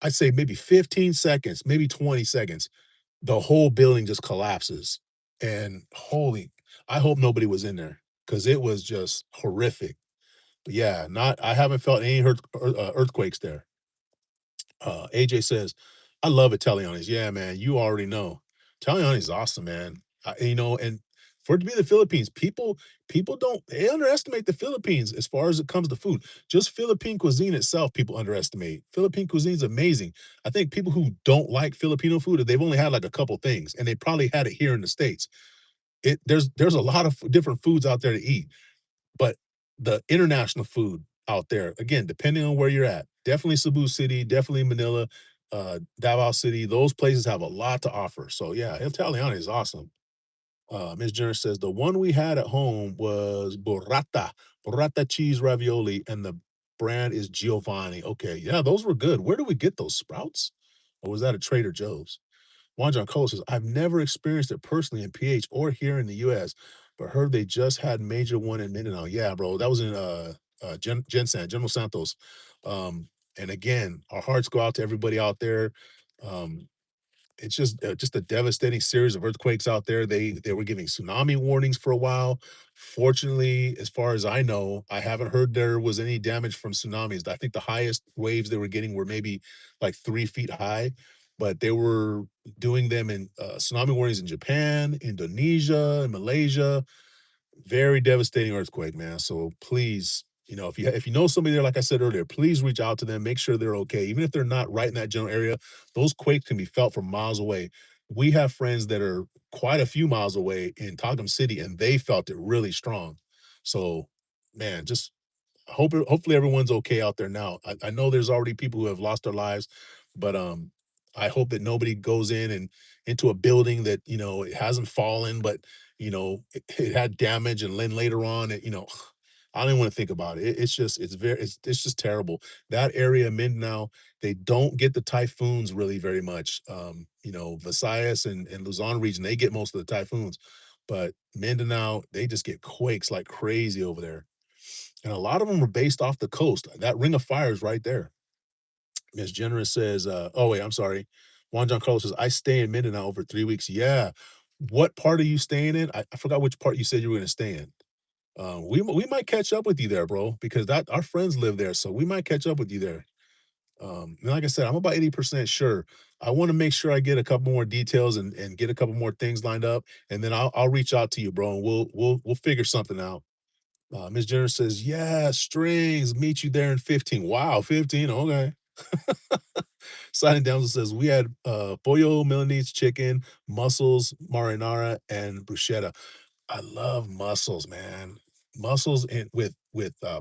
I'd say maybe 15 seconds, maybe 20 seconds. The whole building just collapses, and holy, I hope nobody was in there because it was just horrific. But yeah, not I haven't felt any earthquakes there. AJ says, "I love Italianis." Yeah, man, you already know. Italianis is awesome, man. And for it to be the Philippines, people don't they underestimate the Philippines as far as it comes to food. Just Philippine cuisine itself, people underestimate. Philippine cuisine is amazing. I think people who don't like Filipino food, they've only had like a couple things, and they probably had it here in the States. There's a lot of different foods out there to eat. But the international food out there, again, depending on where you're at, definitely Cebu City, definitely Manila, Davao City, those places have a lot to offer. So yeah, Italiana is awesome. Ms. Jenner says the one we had at home was burrata. Burrata cheese ravioli, and the brand is Giovanni. Okay, yeah, those were good. Where do we get those, Sprouts? Or was that a Trader Joe's? Juan Giancarlo says, I've never experienced it personally in PH or here in the US, but heard they just had major one in Mindanao. Yeah, bro. That was in Gensan, General Santos. And again, our hearts go out to everybody out there. Um, it's just a devastating series of earthquakes out there. They were giving tsunami warnings for a while. Fortunately, as far as I know, I haven't heard there was any damage from tsunamis. I think the highest waves they were getting were maybe like 3 feet high, but they were doing them in tsunami warnings in Japan, Indonesia, and Malaysia. Very devastating earthquake, man. So please, if you know somebody there, like I said earlier, please reach out to them, make sure they're okay. Even if they're not right in that general area, those quakes can be felt from miles away. We have friends that are quite a few miles away in Togum City, and they felt it really strong. So, man, just hopefully everyone's okay out there now. I know there's already people who have lost their lives, but I hope that nobody goes in and into a building that it hasn't fallen, but it had damage, and then later on, I don't even want to think about it. It's just it's just terrible. That area, Mindanao, they don't get the typhoons really very much. Visayas and Luzon region, they get most of the typhoons, but Mindanao, they just get quakes like crazy over there. And a lot of them are based off the coast. That Ring of Fire is right there. Miss Generous says, oh wait, I'm sorry. Juan John Carlos says, I stay in Mindanao over 3 weeks. Yeah. What part are you staying in? I forgot which part you said you were gonna stay in. We might catch up with you there, bro, because that our friends live there, so we might catch up with you there. And like I said, I'm about 80% sure. I want to make sure I get a couple more details and get a couple more things lined up, and then I'll reach out to you, bro, and we'll figure something out. Ms. Jenner says, "Yeah, strings. Meet you there in 15." Wow, 15. Okay. Silent Damsel says, "We had pollo Milanese chicken, mussels, marinara, and bruschetta." I love mussels, man. Mussels in with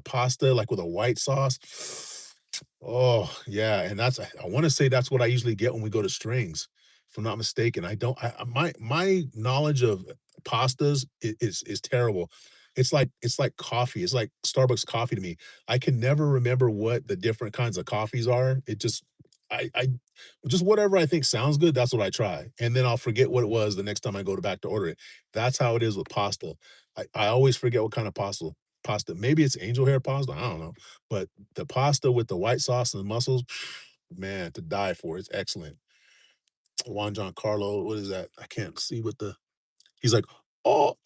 pasta, like with a white sauce. Oh, yeah, and I wanna say that's what I usually get when we go to Strings, if I'm not mistaken. I don't my knowledge of pastas is terrible. It's like coffee, it's like Starbucks coffee to me. I can never remember what the different kinds of coffees are. It just I just whatever I think sounds good, that's what I try, and then I'll forget what it was the next time I go to back to order it. That's how it is with pasta. I always forget what kind of pasta. Maybe it's angel hair pasta, I don't know, but the pasta with the white sauce and the mussels, man, to die for. It's excellent. Juan John Carlo, what is that? I can't see what the he's like, "Oh,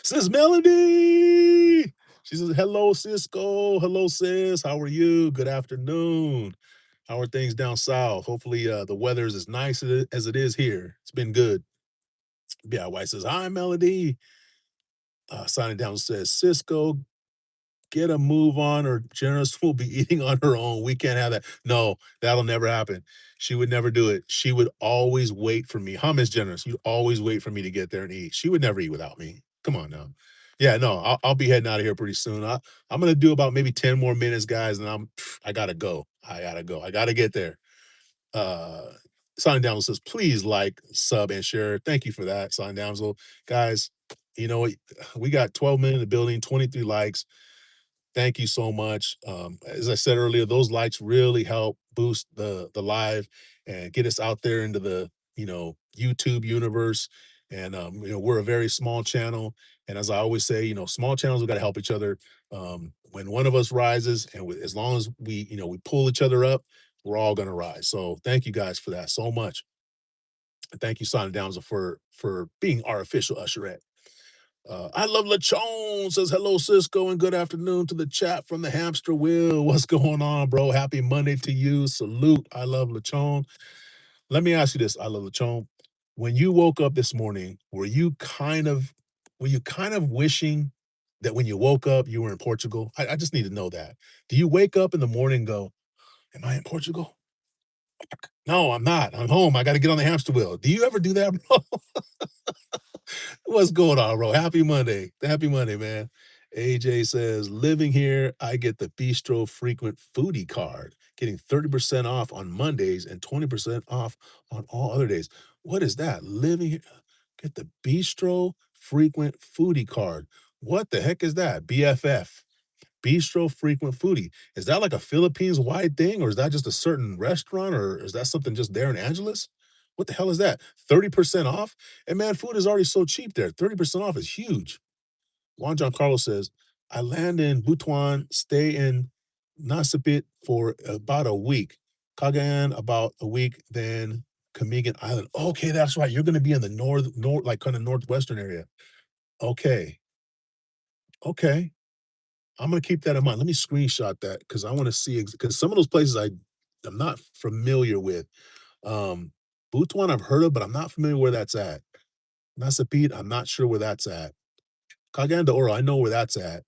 Sis Melody!" She says, "Hello, Cisco. Hello, sis. How are you? Good afternoon. How are things down south? Hopefully, the weather is as nice as it is here. It's been good." Yeah, White says, "Hi, Melody." Signing down says, "Cisco, get a move on or Janice will be eating on her own. We can't have that." No, that'll never happen. She would never do it. She would always wait for me. Huh, Miss Generous? You'd always wait for me to get there and eat. She would never eat without me. Come on now. Yeah, no, I'll be heading out of here pretty soon. I'm gonna do about maybe 10 more minutes, guys, and I gotta go. I gotta go. I gotta get there. Uh Sign Damsel says, please like, sub, and share. Thank you for that, Sign Damsel. Guys, you know what? We got 12 men in the building, 23 likes. Thank you so much. As I said earlier, those likes really help boost the live and get us out there into the YouTube universe. And we're a very small channel, and as I always say, small channels we got to help each other. When one of us rises, and as long as we pull each other up, we're all gonna rise. So thank you guys for that so much. And thank you, Simon Downs, for being our official usherette. I love Lachon says hello, Cisco, and good afternoon to the chat from the hamster wheel. What's going on, bro? Happy Monday to you. Salute. I love Lachon. Let me ask you this. I love Lachon. When you woke up this morning, were you kind of wishing that when you woke up you were in Portugal? I just need to know that. Do you wake up in the morning and go, "Am I in Portugal? No, I'm not. I'm home. I got to get on the hamster wheel." Do you ever do that, bro? What's going on, bro? Happy Monday. Happy Monday, man. AJ says, living here, I get the Bistro Frequent Foodie card, getting 30% off on Mondays and 20% off on all other days. What is that? Living here, get the Bistro Frequent Foodie card. What the heck is that? BFF, Bistro Frequent Foodie. Is that like a Philippines-wide thing, or is that just a certain restaurant, or is that something just there in Angeles? What the hell is that? 30% off? And man, food is already so cheap there. 30% off is huge. Juan Giancarlo says, I land in Butuan, stay in Nasipit for about a week, Cagayan about a week, then Camigan Island. Okay, that's right. You're going to be in the like kind of northwestern area. Okay, okay. I'm gonna keep that in mind. Let me screenshot that because I want to see because some of those places I'm not familiar with. Um, Butuan I've heard of, but I'm not familiar where that's at. Nasipit, I'm not sure where that's at. Cagayan de Oro, I know where that's at.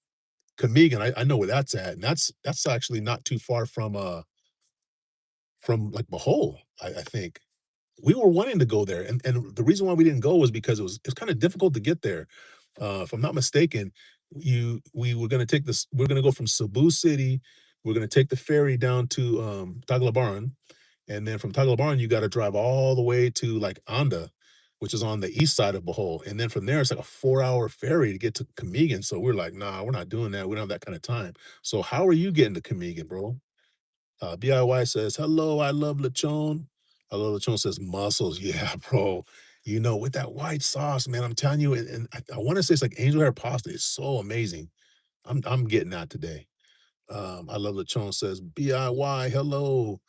Camigan, I know where that's at, and that's actually not too far from like Bohol, I think. We were wanting to go there, and the reason why we didn't go was because it's kind of difficult to get there. If I'm not mistaken, we were gonna take this. We're gonna go from Cebu City. We're gonna take the ferry down to Taglabaran, and then from Taglabaran you got to drive all the way to like Anda, which is on the east side of Bohol, and then from there it's like a 4 hour ferry to get to Camigan. So we're like, nah, we're not doing that. We don't have that kind of time. So how are you getting to Camigan, bro? BIY says, hello, I love lechon. I love lechon says muscles. Yeah, bro. You know, with that white sauce, man, I'm telling you, and I want to say it's like angel hair pasta. It's so amazing. I'm getting that today. I love lechon says, BIY, hello.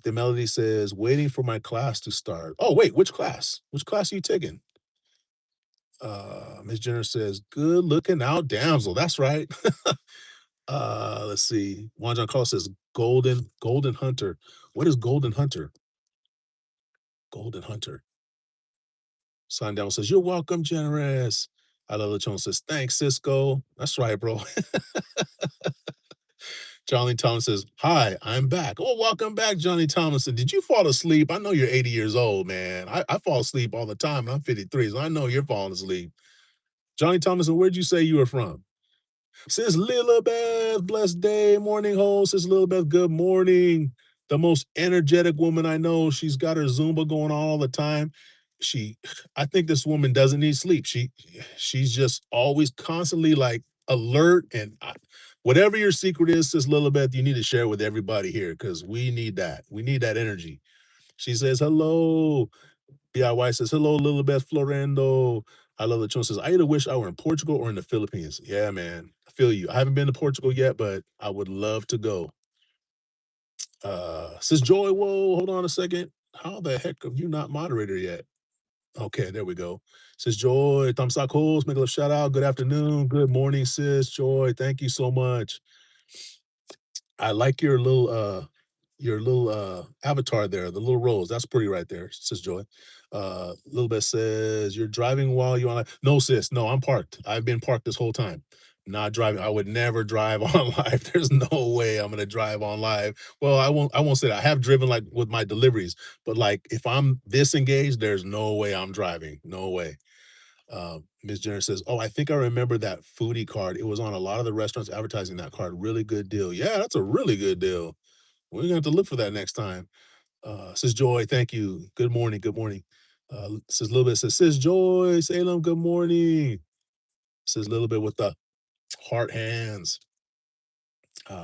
The Melody says, waiting for my class to start. Oh, wait, which class? Which class are you taking? Miss Jenner says, good looking out, damsel. That's right. Let's see. Juan John Carlos says Golden Hunter. What is Golden Hunter? Golden Hunter. Sundown says, you're welcome, generous. I love Lechon says, thanks, Cisco. That's right, bro. Johnny Thomas says, hi, I'm back. Oh, welcome back, Johnny Thomason. Did you fall asleep? I know you're 80 years old, man. I fall asleep all the time. I'm 53, so I know you're falling asleep. Johnny Thomason, where'd you say you were from? Sis Lilibeth, blessed day, morning host. Sis Lilibeth, good morning. The most energetic woman I know. She's got her Zumba going on all the time. She, I think this woman doesn't need sleep. She's just always constantly like alert and whatever your secret is, Sis Lilibeth, you need to share with everybody here because we need that. We need that energy. She says, hello. BIY says, hello, Lilibeth Florendo. I love the tune says, I either wish I were in Portugal or in the Philippines. Yeah, man. I feel you. I haven't been to Portugal yet, but I would love to go. Says Joy, whoa, hold on a second. How the heck have you not moderator yet? Okay, there we go. Says Joy, Tamsak host, make a little shout out. Good afternoon. Good morning, sis. Joy, thank you so much. I like your little avatar there, the little rose. That's pretty right there, says Joy. Little bit says you're driving while you're on live. No, sis, no, I'm parked. I've been parked this whole time. Not driving. I would never drive on live. There's no way I'm gonna drive on live. Well, I won't say that. I have driven like with my deliveries, but like if I'm disengaged, there's no way I'm driving. No way. Ms. Jenner says, "Oh, I think I remember that foodie card. It was on a lot of the restaurants advertising that card. Really good deal. Yeah, that's a really good deal. We're gonna have to look for that next time." Says Joy, thank you. Good morning. Good morning. Says a little bit. Says Joy, Salem. Good morning. Says a little bit with the heart hands.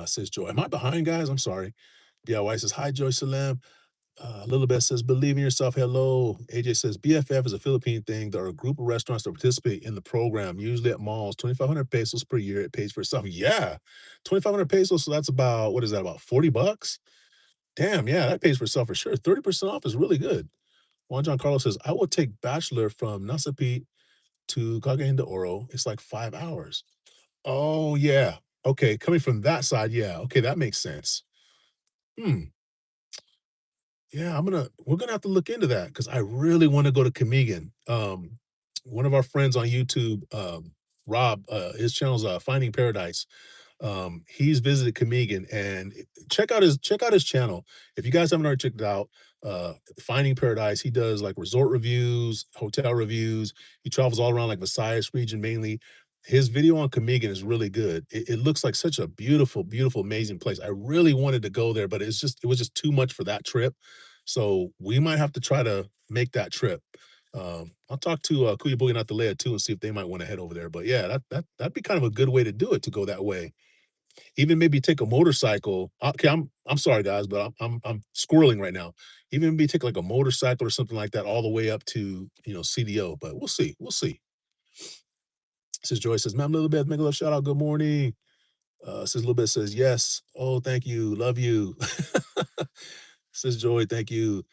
Says Joy. Am I behind, guys? I'm sorry. DIY says hi, Joy Salem. Lilibeth says, believe in yourself. Hello. AJ says, BFF is a Philippine thing. There are a group of restaurants that participate in the program, usually at malls. 2,500 pesos per year. It pays for itself. Yeah. 2,500 pesos. So that's about, what is that, about 40 bucks? Damn. Yeah. That pays for itself for sure. 30% off is really good. Juan John Carlos says, I will take Bachelor from Nasapit to Cagayan de Oro. It's like 5 hours. Oh, yeah. Okay. Coming from that side. Yeah. Okay. That makes sense. Hmm. Yeah, we're gonna have to look into that because I really want to go to Camigan. One of our friends on YouTube, Rob, his channel's Finding Paradise. He's visited Camigan and check out his channel. If you guys haven't already checked it out, Finding Paradise, he does like resort reviews, hotel reviews. He travels all around like Visayas region mainly. His video on Camigan is really good. It looks like such a beautiful, beautiful, amazing place. I really wanted to go there, but it was just too much for that trip. So we might have to try to make that trip. I'll talk to Kuya Boogie and Atalaya too and see if they might want to head over there. But yeah, that'd be kind of a good way to do it to go that way. Even maybe take a motorcycle. Okay, I'm sorry guys, but I'm squirreling right now. Even maybe take like a motorcycle or something like that all the way up to CDO. But we'll see. We'll see. Says Joy says, "Ma'am, little bit, make a little shout out. Good morning." Says little bit says yes. Oh, thank you, love you. Says Joy, thank you.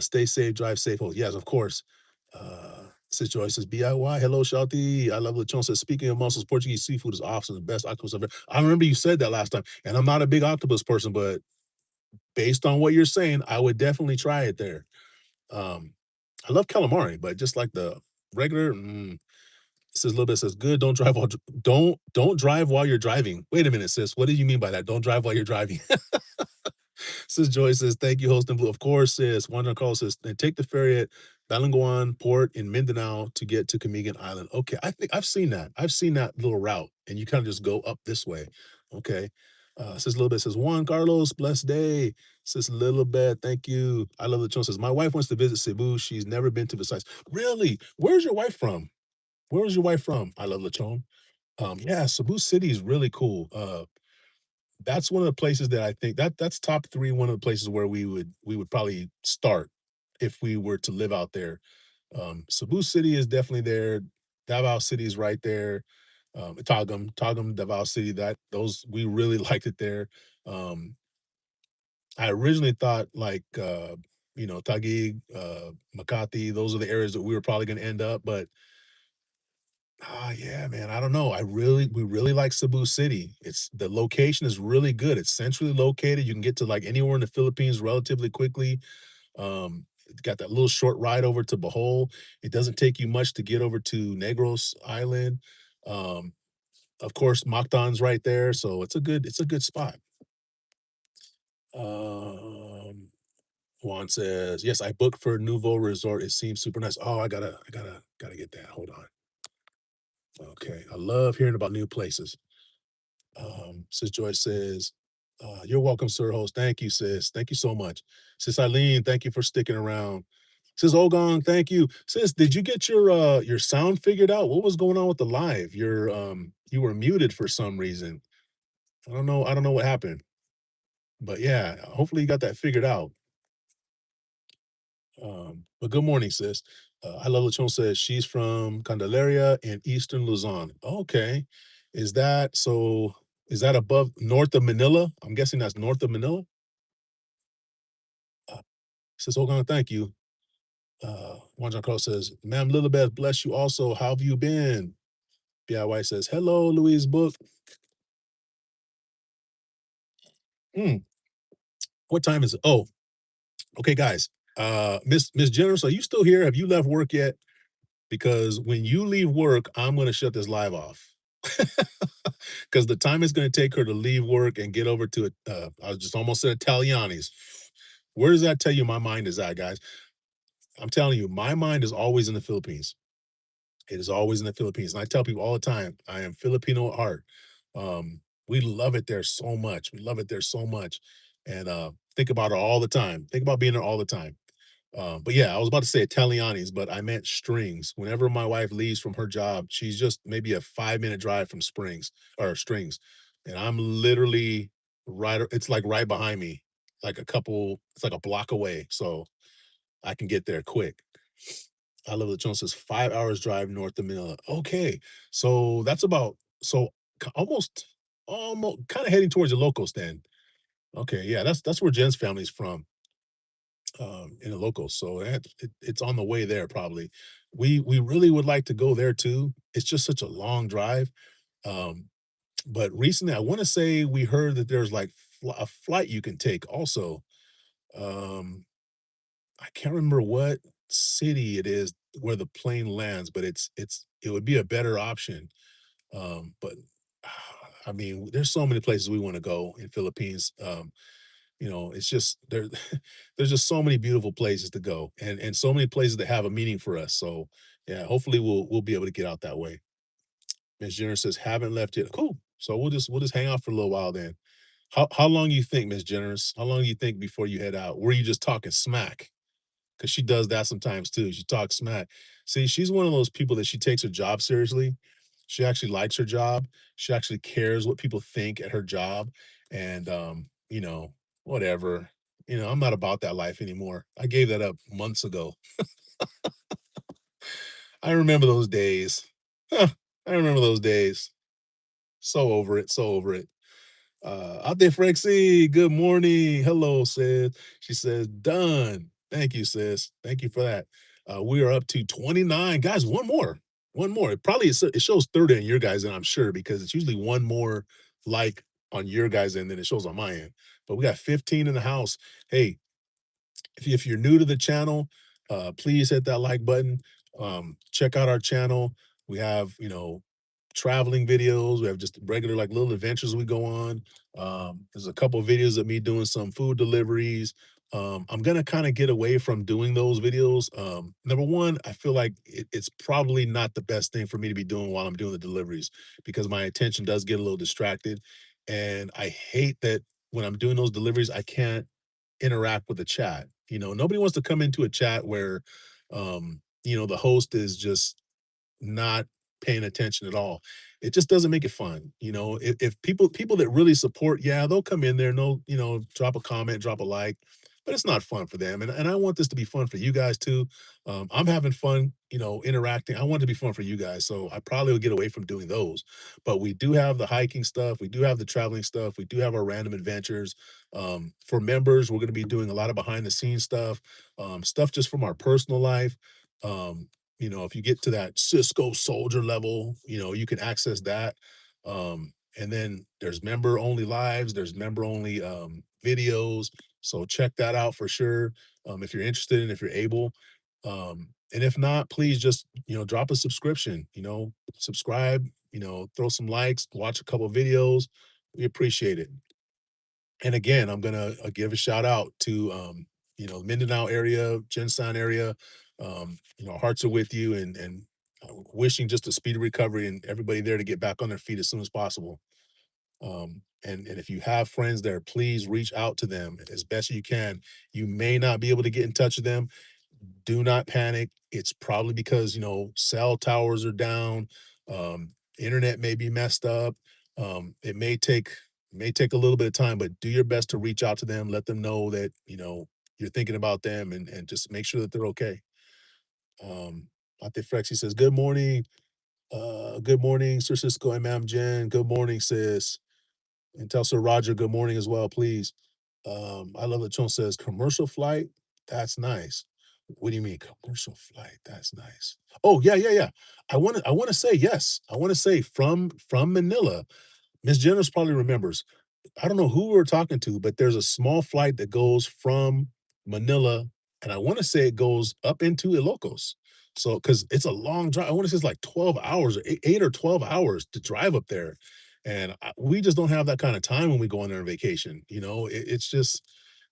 Stay safe, drive safe. Oh, yes, of course. Says Joy says BIY. Hello, Shalti. I love Lechon says, speaking of mussels, Portuguese seafood is awesome. The best octopus I've ever. I remember you said that last time, and I'm not a big octopus person, but based on what you're saying, I would definitely try it there. Um, I love calamari, but just like the regular, says a little bit says good. Don't drive while you're driving. Wait a minute, sis. What do you mean by that? Don't drive while you're driving. Says Joy says, thank you, host and blue. Of course, says Wanda Carl says, then take the ferry at Balanguan Port in Mindanao to get to Camigan Island. Okay, I think I've seen that. I've seen that little route, and you kind of just go up this way. Okay. Says a little bit says Juan Carlos, blessed day. Says a little bit, thank you. I love the tone. Says my wife wants to visit Cebu. She's never been to Visayas. Really? Where's your wife from? Where is your wife from? I love Lechon. Yeah, Cebu City is really cool. That's one of the places that I think that's top 3, one of the places where we would probably start if we were to live out there. Cebu City is definitely there. Davao City is right there. Tagum, Davao City, that those we really liked it there. Um, I originally thought like Taguig, Makati, those are the areas that we were probably gonna end up, but yeah, man. I don't know. We really like Cebu City. It's the location is really good. It's centrally located. You can get to like anywhere in the Philippines relatively quickly. It's got that little short ride over to Bohol. It doesn't take you much to get over to Negros Island. Um, of course, Mactan's right there, so it's a good spot. Um, Juan says, "Yes, I booked for Nouveau Resort. It seems super nice. Oh, I gotta get that. Hold on. Okay, I love hearing about new places. Sis Joyce says, you're welcome, sir host. Thank you, sis. Thank you so much. Sis Eileen, thank you for sticking around. Sis Ogong, thank you. Sis, did you get your sound figured out? What was going on with the live? You were muted for some reason. I don't know what happened. But yeah, hopefully you got that figured out. But good morning, sis. I love Lachon says she's from Candelaria in Eastern Luzon. Okay. Is that above north of Manila? I'm guessing that's north of Manila. Uh, Sis Ogan, thank you. Juan Giancarlo says, Ma'am Lilibeth, bless you also. How have you been? BIY says, hello, Louise Book. Hmm, what time is it? Oh, okay, guys. Miss Generous, are you still here? Have you left work yet? Because when you leave work, I'm gonna shut this live off. Because the time it's gonna take her to leave work and get over to it, I was just almost said Italiani's. Where does that tell you my mind is at, guys? I'm telling you, my mind is always in the Philippines. It is always in the Philippines. And I tell people all the time, I am Filipino at heart. We love it there so much. We love it there so much. And think about it all the time. Think about being there all the time. But yeah, I was about to say Italianis, but I meant Strings. Whenever my wife leaves from her job, she's just maybe a 5-minute drive from Springs or Strings. And I'm literally it's like right behind me, it's like a block away. So I can get there quick. I love that Jones says 5 hours drive north of Manila. Okay. So that's about so almost kind of heading towards the locals then. Okay, yeah, that's where Jen's family's from, in the locals. So it's on the way there probably. We really would like to go there too. It's just such a long drive. Um, but recently I want to say we heard that there's like a flight you can take also. Um, I can't remember what city it is where the plane lands, but it would be a better option. But I mean, there's so many places we want to go in Philippines. It's just there. There's just so many beautiful places to go, and so many places that have a meaning for us. So yeah, hopefully we'll be able to get out that way. Miss Jenner says haven't left yet. Cool. So we'll just hang out for a little while then. How long you think, Miss Generous? How long do you think before you head out? Were you just talking smack? because she does that sometimes too. She talks smack. See, she's one of those people that she takes her job seriously. She actually likes her job. She actually cares what people think at her job. And whatever. I'm not about that life anymore. I gave that up months ago. I remember those days. Huh, I remember those days. So over it. So over it. Out there, Frexie. Good morning. Hello, sis. She says, done. Thank you, sis. Thank you for that. We are up to 29. Guys, one more. One more. It shows 30 on your guys' end, I'm sure, because it's usually one more like on your guys' end than it shows on my end. But we got 15 in the house. Hey, if you're new to the channel, please hit that like button. Check out our channel. We have, traveling videos. We have just regular like little adventures we go on. There's a couple of videos of me doing some food deliveries. I'm gonna kind of get away from doing those videos. Number one, I feel like it's probably not the best thing for me to be doing while I'm doing the deliveries because my attention does get a little distracted, and I hate that when I'm doing those deliveries, I can't interact with the chat. Nobody wants to come into a chat where, the host is just not paying attention at all. It just doesn't make it fun. If people that really support, yeah, they'll come in there and they'll, drop a comment, drop a like, but it's not fun for them. And I want this to be fun for you guys too. I'm having fun, interacting. I want it to be fun for you guys. So I probably will get away from doing those. But we do have the hiking stuff, we do have the traveling stuff, we do have our random adventures. For members, we're going to be doing a lot of behind the scenes stuff, stuff just from our personal life. If you get to that Cisco soldier level, you can access that. And then there's member only lives, there's member only videos. So check that out for sure. If you're interested and if you're able. And if not, please just, drop a subscription, subscribe, throw some likes, watch a couple videos. We appreciate it. And again, I'm gonna give a shout out to Mindanao area, Jinsan area. Hearts are with you, and wishing just a speedy recovery and everybody there to get back on their feet as soon as possible. And if you have friends there, please reach out to them as best you can. You may not be able to get in touch with them. Do not panic. It's probably because, cell towers are down, internet may be messed up. It may take a little bit of time, but do your best to reach out to them, let them know that, you're thinking about them and just make sure that they're okay. Ate Frexy says, good morning. Good morning, Sir Cisco and Ma'am Jen. Good morning, sis. And tell Sir Roger good morning as well, please. I love that Chon says commercial flight. That's nice. What do you mean commercial flight? That's nice. Oh yeah, yeah, yeah. I want to say yes. I want to say from Manila. Miss Jenners probably remembers. I don't know who we were talking to, but there's a small flight that goes from Manila, and I want to say it goes up into Ilocos. So, because it's a long drive, I want to say it's like 12 hours, or 8 or 12 hours to drive up there. And we just don't have that kind of time when we go on there on vacation. It's just,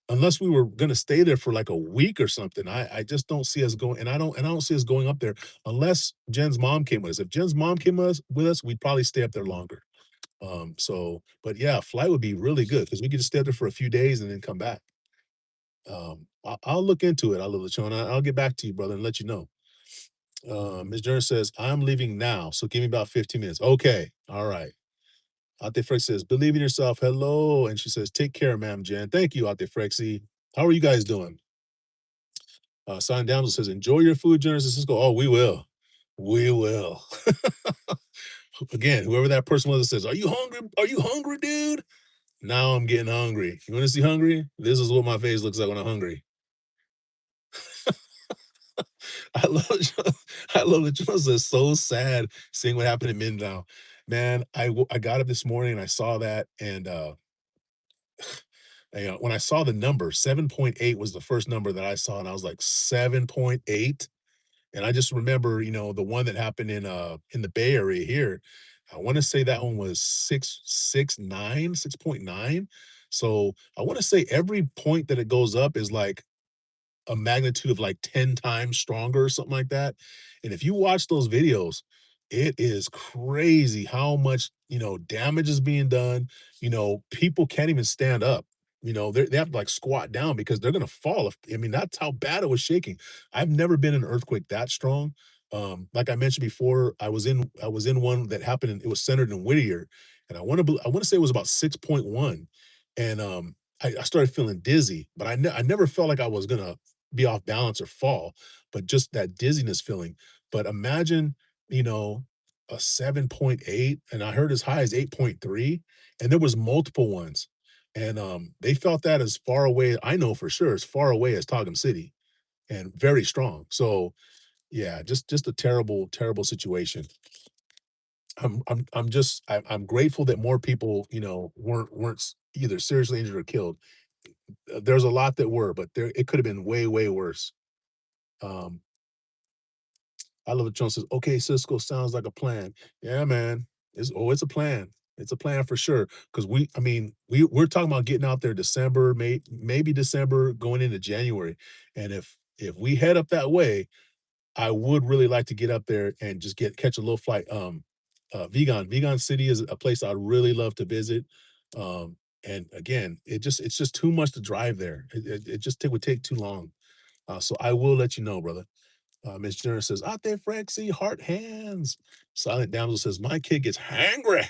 unless we were going to stay there for like a week or something, I just don't see us going. And I don't see us going up there unless Jen's mom came with us. If Jen's mom came with us, we'd probably stay up there longer. But yeah, flight would be really good because we could just stay there for a few days and then come back. I'll look into it. I'll let you know. I'll get back to you, brother, and let you know. Ms. Jones says, I'm leaving now, so give me about 15 minutes. Okay. All right. Ate Frex says, believe in yourself. Hello. And she says, take care, ma'am, Jen. Thank you, Ate Frexy. How are you guys doing? Sign Damsel says, enjoy your food, Jonas and Cisco. Oh, we will. We will. Again, whoever that person was that says, are you hungry? Are you hungry, dude? Now I'm getting hungry. You want to see hungry? This is what my face looks like when I'm hungry. I love I love it. Just it's so sad seeing what happened in Mindanao. Man, I got up this morning and I saw that, and when I saw the number 7.8 was the first number that I saw, and I was like 7.8, and I just remember the one that happened in the Bay Area here. I want to say that one was 6.9, 6.9. So I want to say every point that it goes up is like a magnitude of like 10 times stronger or something like that. And if you watch those videos, it is crazy how much, damage is being done. People can't even stand up. they have to like squat down because they're gonna fall. I mean, that's how bad it was shaking. I've never been in an earthquake that strong. Like I mentioned before, I was in one that happened. It was centered in Whittier, and I want to say it was about 6.1, and I started feeling dizzy, but I never felt like I was gonna be off balance or fall, but just that dizziness feeling. But imagine, you know, a 7.8, and I heard as high as 8.3, and there was multiple ones. And, they felt that as far away I know for sure as far away as Togum City, and very strong. So, yeah, just a terrible, terrible situation. I'm grateful that more people, weren't either seriously injured or killed. There's a lot that were, but it could have been way, way worse. Um, I love it. John says, "Okay, Cisco sounds like a plan." Yeah, man. It's a plan. It's a plan for sure. Because I mean, we're talking about getting out there December, maybe December, going into January. And if we head up that way, I would really like to get up there and just catch a little flight. Vegan City is a place I'd really love to visit. And again, it's just too much to drive there. It just would take too long. So I will let you know, brother. Miss Jenner says, "Out there, Francie, heart hands." Silent Damsel says, "My kid gets hangry.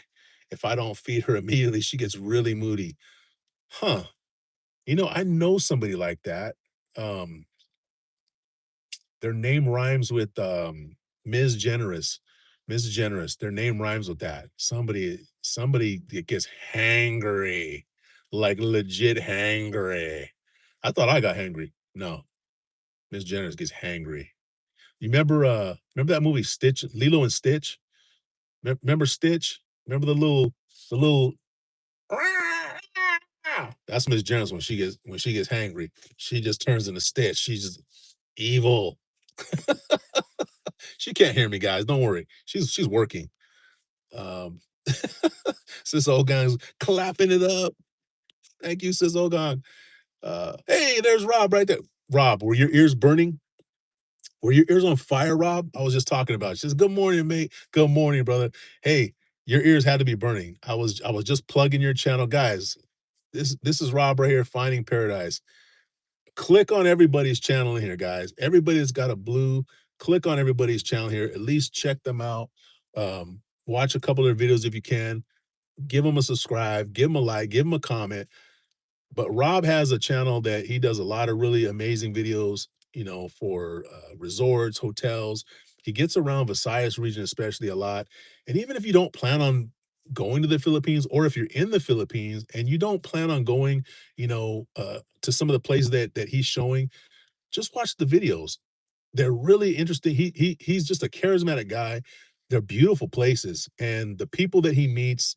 If I don't feed her immediately, she gets really moody." Huh. I know somebody like that. Um, their name rhymes with Ms. Generous. Ms. Generous. Their name rhymes with that. Somebody that gets hangry, like legit hangry. I thought I got hangry. No, Miss Generous gets hangry. You remember that movie Stitch, Lilo and Stitch? Remember Stitch? Remember the little that's Miss Jones when she gets hangry. She just turns into Stitch. She's just evil. She can't hear me, guys. Don't worry. She's working. Um Sis Ogan's clapping it up. Thank you, Sis Ogan. Hey, there's Rob right there. Rob, were your ears burning? Were your ears on fire, Rob? I was just talking about it. She says, "Good morning, mate. Good morning, brother. Hey, your ears had to be burning. I was just plugging your channel. Guys, this is Rob right here, Finding Paradise. Click on everybody's channel in here, guys. Everybody's got a blue. Click on everybody's channel here. At least check them out. Watch a couple of their videos if you can. Give them a subscribe, give them a like, give them a comment. But Rob has a channel that he does a lot of really amazing videos, for resorts, hotels. He gets around Visayas region especially a lot. And even if you don't plan on going to the Philippines, or if you're in the Philippines and you don't plan on going, to some of the places that he's showing, just watch the videos. They're really interesting. He's just a charismatic guy. They're beautiful places, and the people that he meets,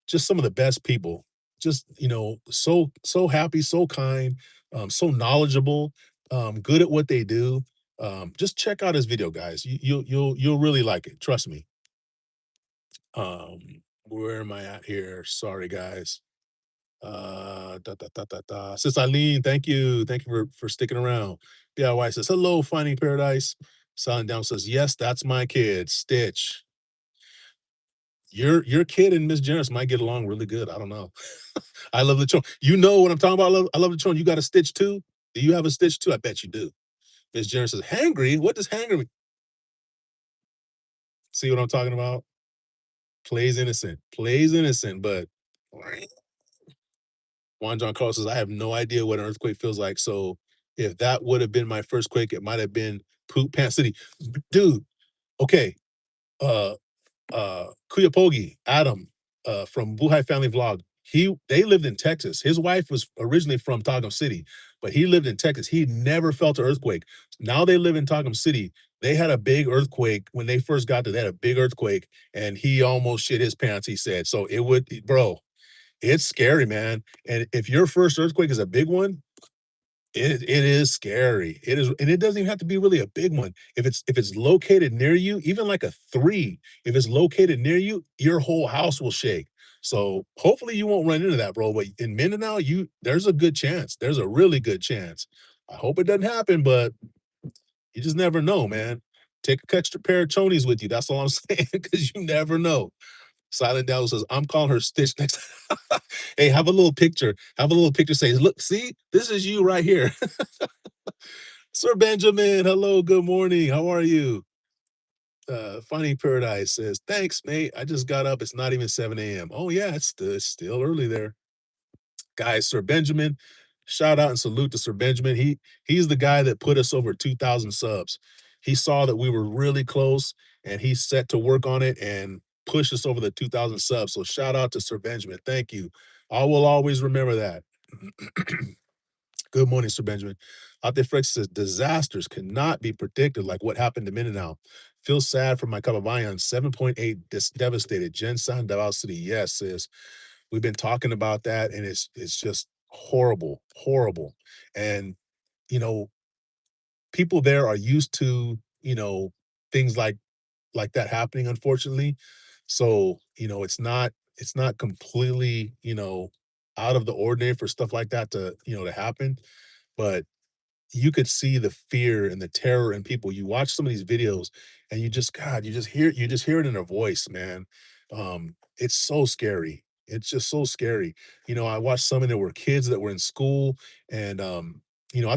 just some of the best people. Just, so happy, so kind, so knowledgeable, good at what they do. Just check out his video, guys. You'll really like it. Trust me. Where am I at here? Sorry, guys. Sis Eileen, thank you for sticking around. DIY says, "Hello, Finding Paradise." Silent Down says, "Yes, that's my kid, Stitch." Your kid and Miss Janice might get along really good. I don't know. I love the chon. You know what I'm talking about. I love the chon. You got a Stitch too? Do you have a Stitch too? I bet you do. Miss Janice says, "Hangry? What does hangry mean?" See what I'm talking about? Plays innocent, but Juan John Carlos says, "I have no idea what an earthquake feels like. So if that would have been my first quake, it might have been Poop Pants City." Dude, okay. Uh Kuyapogi, Adam, from Buhai Family Vlog. They lived in Texas. His wife was originally from Togum City, but he lived in Texas. He never felt an earthquake. Now they live in Togum City. They had a big earthquake when they first got there. They had a big earthquake, and he almost shit his pants. He said, "So bro, it's scary, man. And if your first earthquake is a big one, it is scary. It is, and it doesn't even have to be really a big one. If it's located near you, even like a 3, if it's located near you, your whole house will shake. So hopefully you won't run into that, bro. But in Mindanao, there's a good chance. There's a really good chance. I hope it doesn't happen, but you just never know, man. Take a extra pair of chonies with you. That's all I'm saying, because you never know. Silent Down says, I'm calling her Stitch next. Hey, have a little picture. Have a little picture says, look, see, this is you right here. Sir Benjamin, hello, good morning. How are you? Finding Paradise says, thanks, mate. I just got up. It's not even 7 a.m. Oh, yeah, it's still early there. Guys, Sir Benjamin, shout out and salute to Sir Benjamin. He's the guy that put us over 2,000 subs. He saw that we were really close and he set to work on it and push us over the 2,000 subs. So shout out to Sir Benjamin. Thank you. I will always remember that. Good morning, Sir Benjamin. Out there, Frex says disasters cannot be predicted, like what happened a minute now. Feel sad for my Kababayan, 7.8 devastated. Jen San Davao City. Yes, sis. We've been talking about that, and it's just horrible, horrible. And you know, people there are used to things like that happening, unfortunately. So it's not completely out of the ordinary for stuff like that to happen, but you could see the fear and the terror in people. You watch some of these videos and you just hear it in their voice, man. It's so scary. It's just so scary. I watched some and there were kids that were in school and I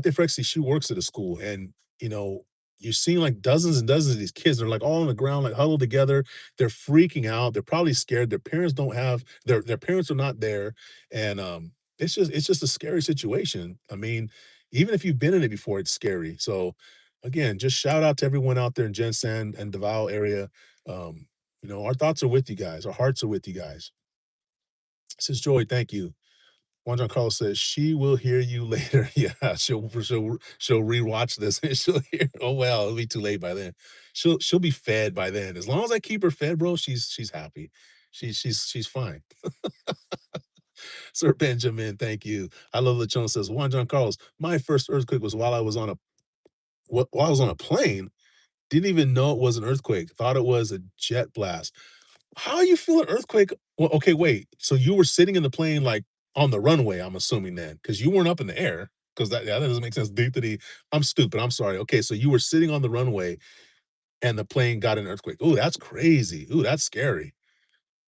think Frexy, she works at a school and you know, you're seeing like dozens and dozens of these kids. They're like all on the ground, like huddled together. They're freaking out. They're probably scared. Their parents don't have their parents are not there. And it's just a scary situation. I mean, even if you've been in it before, it's scary. So again, just shout out to everyone out there in Jensen and Davao area. Our thoughts are with you guys. Our hearts are with you guys. Says Joy, thank you. Juan Carlos says she will hear you later. Yeah, she'll rewatch this and she'll hear. Oh well, it'll be too late by then. She'll be fed by then. As long as I keep her fed, bro, she's happy. She's fine. Sir Benjamin, thank you. I love Lechon says Juan Carlos. My first earthquake was while I was on a plane, didn't even know it was an earthquake, thought it was a jet blast. How you feel an earthquake? Well, okay, wait. So you were sitting in the plane like on the runway, I'm assuming then, because you weren't up in the air. Because that doesn't make sense. I'm stupid. I'm sorry. Okay, so you were sitting on the runway and the plane got an earthquake. Ooh, that's crazy. Ooh, that's scary.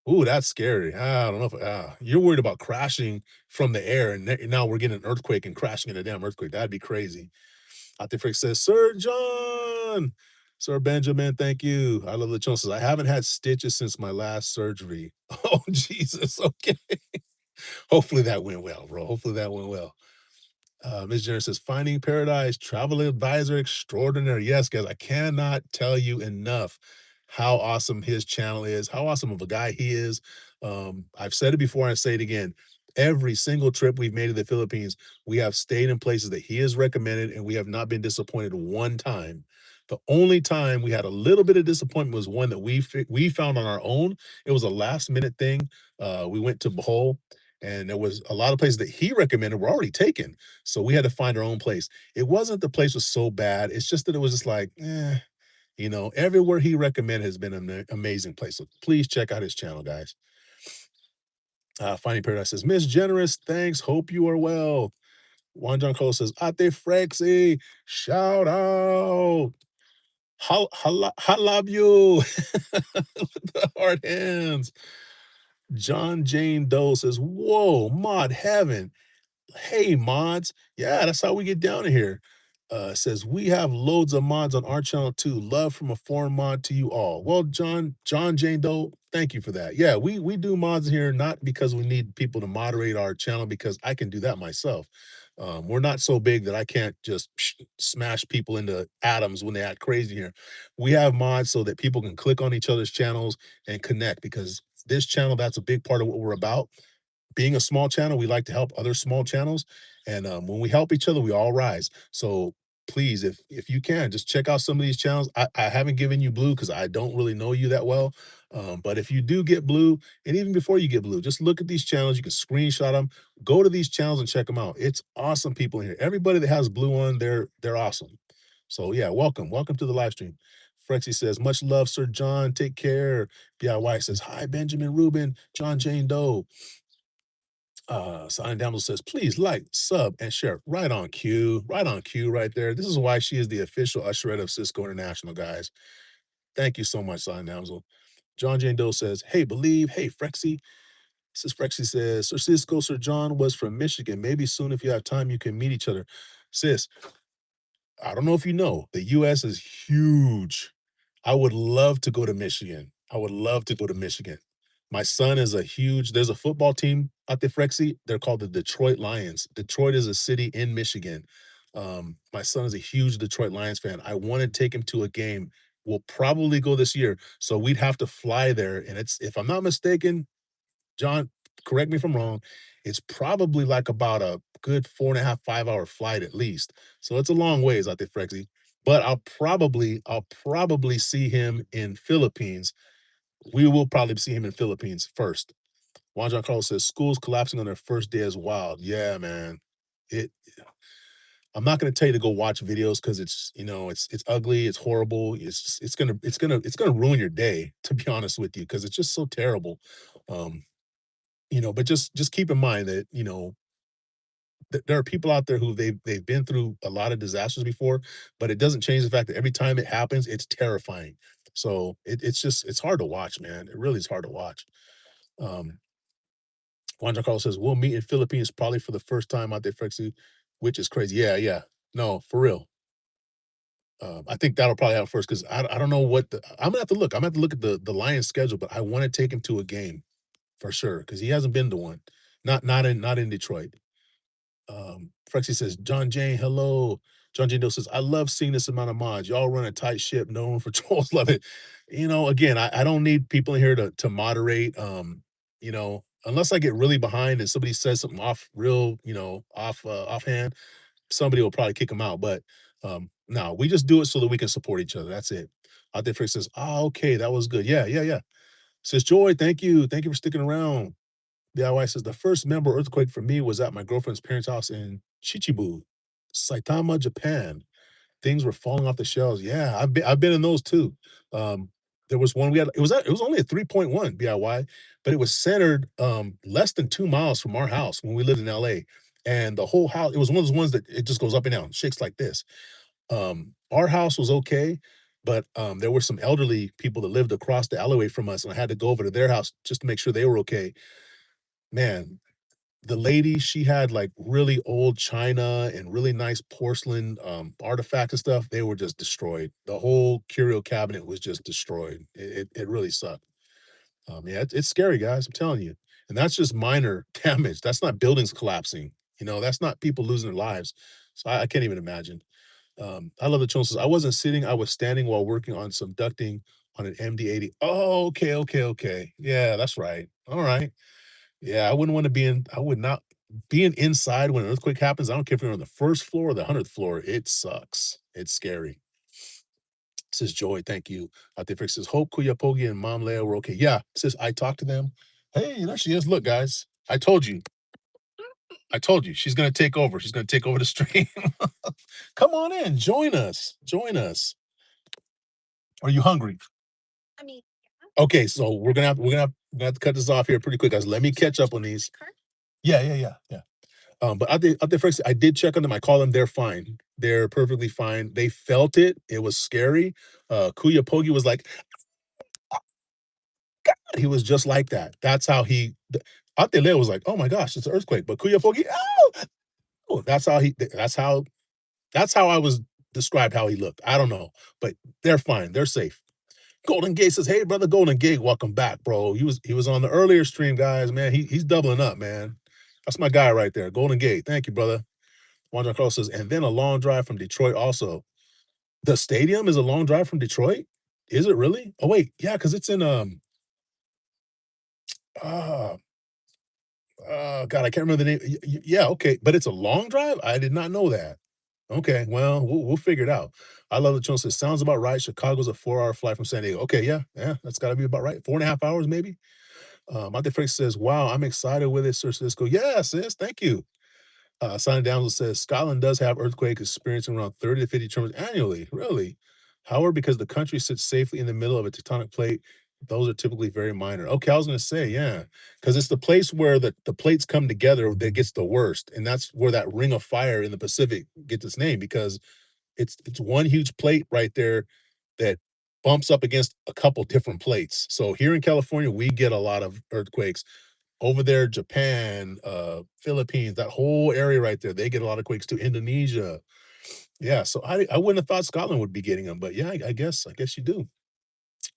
Ooh, that's scary. I don't know if you're worried about crashing from the air, and now we're getting an earthquake and crashing in a damn earthquake. That'd be crazy. Atifric says, Sir John, Sir Benjamin, thank you. I love the Says, I haven't had stitches since my last surgery. Oh, Jesus. Okay. Hopefully that went well, bro. Hopefully that went well. Ms. Jenner says, Finding Paradise, travel advisor extraordinary. Yes, guys, I cannot tell you enough how awesome his channel is, how awesome of a guy he is. I've said it before, and I say it again. Every single trip we've made to the Philippines, we have stayed in places that he has recommended, and we have not been disappointed one time. The only time we had a little bit of disappointment was one that we found on our own. It was a last minute thing. We went to Bohol, and there was a lot of places that he recommended were already taken. So we had to find our own place. It wasn't the place was so bad. It's just that it was just like, everywhere he recommended has been an amazing place. So please check out his channel, guys. Finding Paradise says, Miss Generous, thanks. Hope you are well. Juan John Cole says, Ate Frexy, shout out. Love you. With the hard hands. John Jane Doe says, Whoa, mod heaven. Hey, mods. Yeah, that's how we get down to here. Says we have loads of mods on our channel too. Love from a foreign mod to you all. Well, John Jane Doe, thank you for that. Yeah, we do mods here not because we need people to moderate our channel, because I can do that myself. We're not so big that I can't just smash people into atoms when they act crazy here. We have mods so that people can click on each other's channels and connect, because this channel, that's a big part of what we're about. Being a small channel, we like to help other small channels, and when we help each other, we all rise. So please, if you can, just check out some of these channels. I haven't given you blue because I don't really know you that well, but if you do get blue, and even before you get blue, just look at these channels. You can screenshot them, go to these channels and check them out. It's awesome people in here. Everybody that has blue on, they're awesome. So yeah, welcome to the live stream. Frexy says, much love, Sir John. Take care. DIY says, hi, Benjamin Rubin, John Jane Doe. Silent Damsel says, please like, sub, and share. Right on cue, right there. This is why she is the official usherette of Cisco International, guys. Thank you so much, Silent Damsel. John Jane Doe says, "Hey, believe. Hey, Frexy." Says Frexy says, "Sir Cisco, Sir John was from Michigan. Maybe soon, if you have time, you can meet each other." Sis, I don't know if you know, the US is huge. I would love to go to Michigan. I would love to go to Michigan. My son is a huge there's a football team out there, Frexy. They're called the Detroit Lions. Detroit is a city in Michigan. My son is a huge Detroit Lions fan. I want to take him to a game. We'll probably go this year. So we'd have to fly there. And it's, if I'm not mistaken, John, correct me if I'm wrong, it's probably like about a good 4.5, 5-hour flight at least. So it's a long ways out there, Frexy. But I'll probably see him in Philippines. We will probably see him in Philippines first. Juan Giancarlo says schools collapsing on their first day is wild. Yeah, man. It I'm not gonna tell you to go watch videos because it's ugly, it's horrible, it's gonna ruin your day, to be honest with you, because it's just so terrible. Um, but just keep in mind that, there are people out there who they've been through a lot of disasters before, but it doesn't change the fact that every time it happens, it's terrifying. So it's hard to watch, man. It really is hard to watch. Um, Juan Giancarlo says, "We'll meet in Philippines probably for the first time out there, Frexy," which is crazy. Yeah, yeah. No, for real. I think that'll probably happen first because I don't know what I'm gonna have to look. I'm gonna have to look at the Lions schedule, but I want to take him to a game for sure because he hasn't been to one. Not in Detroit. Frexy says, John Jane, hello. John Jane Doe says, I love seeing this amount of mods. Y'all run a tight ship. No room for trolls. Love it. Again, I don't need people in here to moderate. Unless I get really behind and somebody says something off real, offhand, somebody will probably kick them out. But no, we just do it so that we can support each other. That's it. Out there, Frexy says, okay, that was good. Yeah, yeah, yeah. Says Joy, thank you. Thank you for sticking around. DIY says the first member earthquake for me was at my girlfriend's parents' house in Chichibu, Saitama, Japan. Things were falling off the shelves. Yeah, I've been in those too. Um, there was one we had. It was only a 3.1 DIY, but it was centered less than 2 miles from our house when we lived in LA. And the whole house, it was one of those ones that it just goes up and down, shakes like this. Our house was okay, but there were some elderly people that lived across the alleyway from us, and I had to go over to their house just to make sure they were okay. Man, the lady, she had, like, really old china and really nice porcelain, artifacts and stuff. They were just destroyed. The whole curio cabinet was just destroyed. It really sucked. Yeah, it's scary, guys, I'm telling you, and that's just minor damage. That's not buildings collapsing, that's not people losing their lives. So I can't even imagine. I love the Jones says, "I wasn't sitting, I was standing while working on some ducting on an MD-80." Oh, okay, okay, okay. Yeah, that's right. Alright. Yeah, I would not being inside when an earthquake happens, I don't care if you're on the first floor or the 100th floor, it sucks. It's scary. Says Joy, thank you. Fix says, Hope, Kuya Pogi, and Mom Leia were okay. Yeah, says I talked to them. Hey, there she is. Look, guys, I told you. I told you she's gonna take over. She's gonna take over the stream. Come on in, join us. Join us. Are you hungry? Okay, so we're gonna have to cut this off here pretty quick, guys. Let me catch up on these. Yeah, yeah, yeah, yeah. But out there first, I did check on them. I call them. They're fine. They're perfectly fine. They felt it. It was scary. Kuya Pogi was like, he was just like that. That's how Ate Leo was like, oh my gosh, it's an earthquake. But Kuya Pogi, oh, that's how I was described how he looked. I don't know, but they're fine. They're safe. Golden Gate says, hey brother, Golden Gate, welcome back, bro. He was on the earlier stream, guys. Man, he's doubling up, man. That's my guy right there. Golden Gate. Thank you, brother. Juan Carlos says, and then a long drive from Detroit also. The stadium is a long drive from Detroit? Is it really? Oh, wait, yeah, because it's in uh God, I can't remember the name. Yeah, okay, but it's a long drive? I did not know that. Okay, well, we'll figure it out. I love the Jones says, sounds about right. Chicago's a 4-hour flight from San Diego. Okay, yeah, yeah, that's gotta be about right. 4.5 hours, maybe. Monte Frank says, wow, I'm excited with it, Sir Cisco. Yeah, sis, thank you. Sonny Damsel says Scotland does have earthquake experiencing around 30 to 50 tremors annually. Really? However, because the country sits safely in the middle of a tectonic plate, those are typically very minor. Okay, I was going to say, yeah, because it's the place where the plates come together that gets the worst, and that's where that ring of fire in the Pacific gets its name because it's one huge plate right there that bumps up against a couple different plates. So here in California, we get a lot of earthquakes. Over there, Japan, Philippines, that whole area right there, they get a lot of quakes too. Indonesia. Yeah, so I wouldn't have thought Scotland would be getting them, but yeah, I guess you do.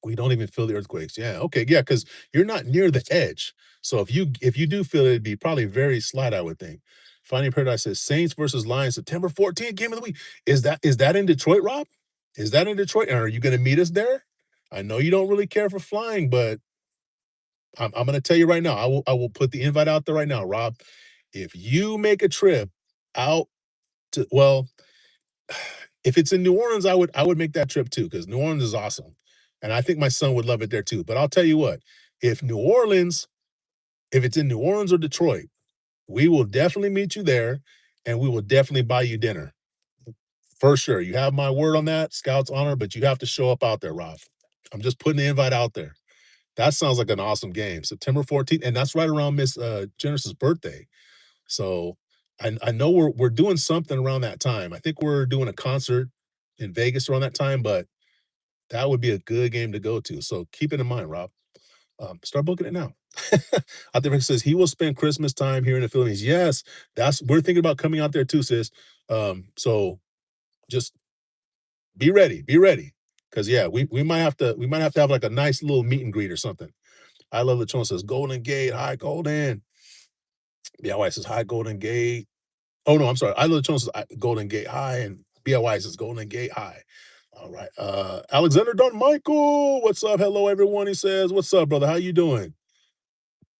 We don't even feel the earthquakes. Yeah, okay, yeah, because 'cause you're not near the edge. So if you do feel it, it'd be probably very slight, I would think. Finding Paradise says Saints versus Lions, September 14th, game of the week. Is that in Detroit, Rob? Is that in Detroit? And are you gonna meet us there? I know you don't really care for flying, but I'm gonna tell you right now, I will put the invite out there right now, Rob. If you make a trip out to well, if it's in New Orleans, I would make that trip too because New Orleans is awesome, and I think my son would love it there too. But I'll tell you what, if New Orleans, if it's in New Orleans or Detroit, we will definitely meet you there, and we will definitely buy you dinner for sure. You have my word on that, Scout's honor, but you have to show up out there, Rob. I'm just putting the invite out there. That sounds like an awesome game, September 14th, and that's right around Miss Genesis' birthday. So I know we're doing something around that time. I think we're doing a concert in Vegas around that time, but that would be a good game to go to. So keep it in mind, Rob. Start booking it now. Out there says he will spend Christmas time here in the Philippines. Yes, that's we're thinking about coming out there too, sis. So just be ready, be ready. Cause yeah, we might have to have like a nice little meet and greet or something. I love the tone says Golden Gate, hi Golden. BLY says hi Golden Gate. Oh no, I'm sorry. I love the tone says Golden Gate high and BLY says Golden Gate high. All right. Alexander Don Michael, what's up? Hello, everyone. He says, what's up, brother? How you doing?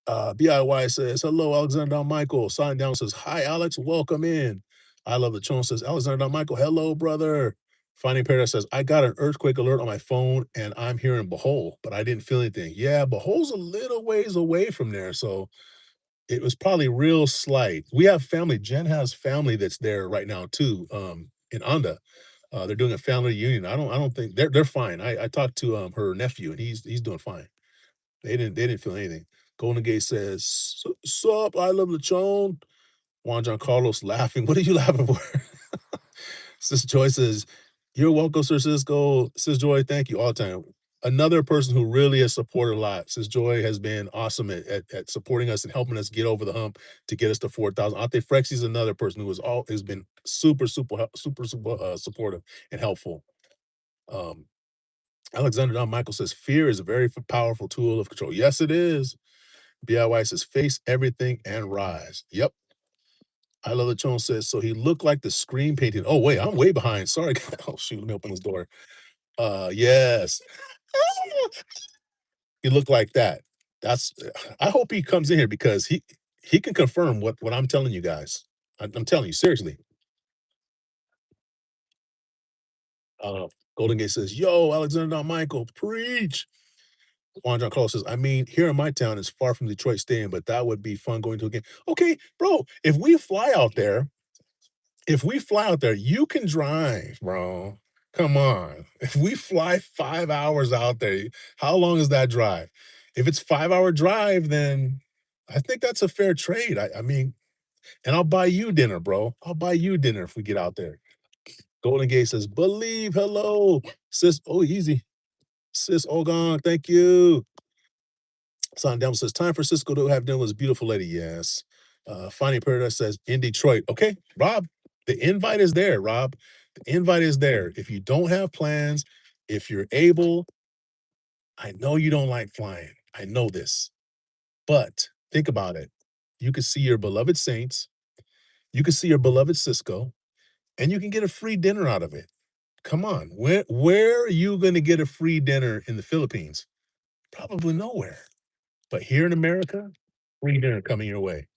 BIY says, hello, Alexander Don Michael. Sign down says, hi, Alex. Welcome in. I love the tone says, Alexander Don Michael. Hello, brother. Finding Paradise says, I got an earthquake alert on my phone and I'm here in Bohol, but I didn't feel anything. Yeah, Bohol's a little ways away from there. So it was probably real slight. We have family. Jen has family that's there right now too, in Anda. They're doing a family reunion. I don't think they're fine. I talked to her nephew and he's doing fine. They didn't feel anything. Golden Gate says, Sup, I love Lechon. Juan John Carlos laughing. What are you laughing for? Sis Joy says, you're welcome, Sir Cisco. Sis Joy, thank you all the time. Another person who really has supported a lot. Sis Joy has been awesome at supporting us and helping us get over the hump to get us to 4,000. Ante Frexy's another person who has been super supportive and helpful. Um, Alexander Don Michael says fear is a very powerful tool of control. Yes, it is. BIY says face everything and rise. Yep. I love the tone says so he looked like the screen painting. Oh wait, I'm way behind. Sorry. Oh shoot, let me open this door. Yes. He looked like that. That's I hope he comes in here because he can confirm what I'm telling you guys. I'm telling you seriously. Uh, Golden Gate says, "Yo, Alexander Don Michael, preach." Juan John Carlos says, "I mean, here in my town, it's far from Detroit Stadium, but that would be fun going to a game." Okay, bro, if we fly out there, you can drive, bro. Come on. If we fly 5 hours out there, how long is that drive? If it's 5 hour drive, then I think that's a fair trade. I mean, and I'll buy you dinner, bro. I'll buy you dinner if we get out there. Golden Gate says, believe, hello. Sis, oh, easy. Sis Ogon, thank you. Son Devil says, time for Cisco to have dinner with his beautiful lady. Yes. Finding Paradise says, in Detroit. Okay, Rob, the invite is there, Rob. The invite is there. If you don't have plans, if you're able, I know you don't like flying. I know this, but think about it. You can see your beloved Saints, you can see your beloved Cisco, and you can get a free dinner out of it. Come on. Where are you going to get a free dinner in the Philippines? Probably nowhere. But here in America, free dinner coming your way.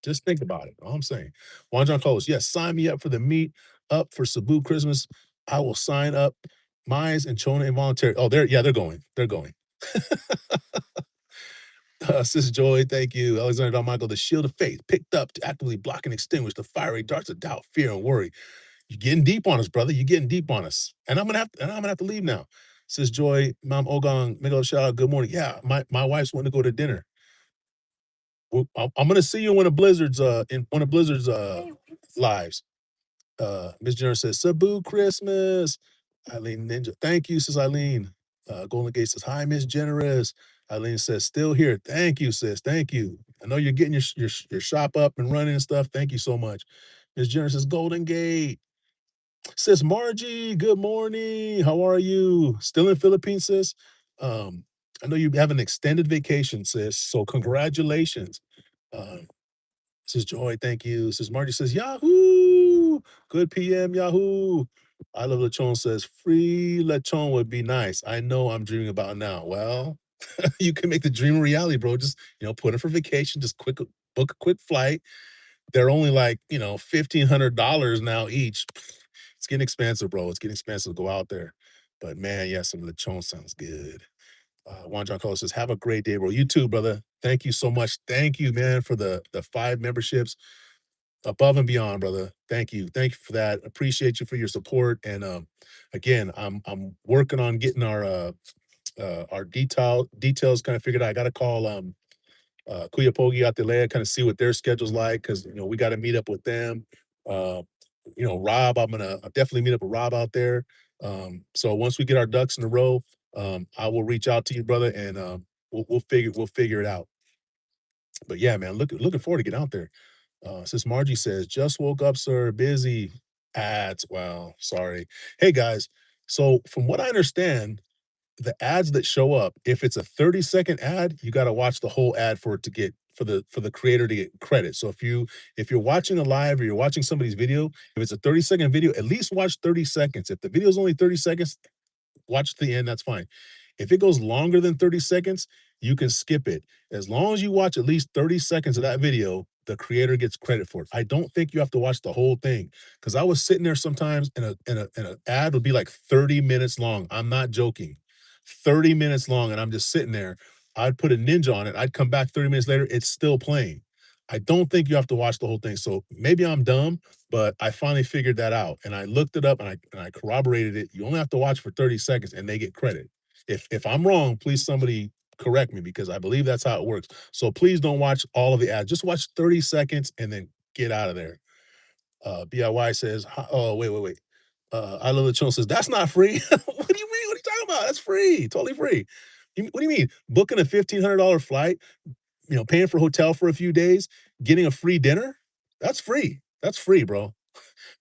Just think about it. All I'm saying. Juan John Carlos, yes, sign me up for the meet up for Cebu Christmas. I will sign up. Mize and Chona involuntary. Oh, they're going. They're going. Sis Joy, thank you. Alexander Don Michael, the shield of faith picked up to actively block and extinguish the fiery darts of doubt, fear, and worry. You're getting deep on us, brother. You're getting deep on us. And I'm gonna have to leave now. Sis Joy, Mom Ogang, Miguel Shaw, good morning. Yeah, my wife's wanting to go to dinner. Well, I'm gonna see you when a blizzard's in one of Blizzard's lives. Miss Jenner says, Cebu Christmas. Eileen Ninja. Thank you, says Eileen. Golden Gate says, "Hi, Miss Generous." Eileen says, "Still here." Thank you, sis. Thank you. I know you're getting your shop up and running and stuff. Thank you so much. Miss Generous says, "Golden Gate." Sis Margie, good morning. How are you? Still in Philippines, sis? I know you have an extended vacation, sis. So congratulations. Um, Says Joy, thank you. Says Margie says, Yahoo! Good PM, Yahoo! I love Lechon says, free lechon would be nice. I know I'm dreaming about now. Well, you can make the dream a reality, bro. Just, put it for vacation, just book a quick flight. They're only like, $1,500 now each. It's getting expensive, bro. It's getting expensive to go out there. But man, yeah, some lechon sounds good. Juan John Carlos says, "Have a great day, bro. You too, brother. Thank you so much. Thank you, man, for the 5 memberships above and beyond, brother. Thank you for that. Appreciate you for your support. And again, I'm working on getting our details kind of figured out. I got to call Kuya Pogi out there, kind of see what their schedule's like because we got to meet up with them. Uh, Rob, I'll definitely meet up with Rob out there. So once we get our ducks in a row, I will reach out to you, brother, and we'll figure it out. But yeah, man, looking forward to getting out there. Since Margie says, just woke up, sir, busy. Ads. Wow, sorry. Hey guys, so from what I understand, the ads that show up, if it's a 30-second ad, you got to watch the whole ad for it to get for the creator to get credit. So if you're watching a live or you're watching somebody's video, if it's a 30-second video, at least watch 30 seconds. If the video is only 30 seconds, watch to the end, that's fine. If it goes longer than 30 seconds, you can skip it. As long as you watch at least 30 seconds of that video, the creator gets credit for it. I don't think you have to watch the whole thing. Because I was sitting there sometimes and an ad would be like 30 minutes long. I'm not joking. 30 minutes long, and I'm just sitting there. I'd put a ninja on it. I'd come back 30 minutes later, it's still playing. I don't think you have to watch the whole thing. So maybe I'm dumb, but I finally figured that out, and I looked it up, and I corroborated it. You only have to watch for 30 seconds, and they get credit. If I'm wrong, please somebody correct me because I believe that's how it works. So please don't watch all of the ads. Just watch 30 seconds and then get out of there. BIY says, "Oh, wait. I love the channel says that's not free. What do you mean? What are you talking about? That's free, totally free. What do you mean? Booking a $1,500 flight, paying for hotel for a few days, getting a free dinner? That's free. That's free, bro."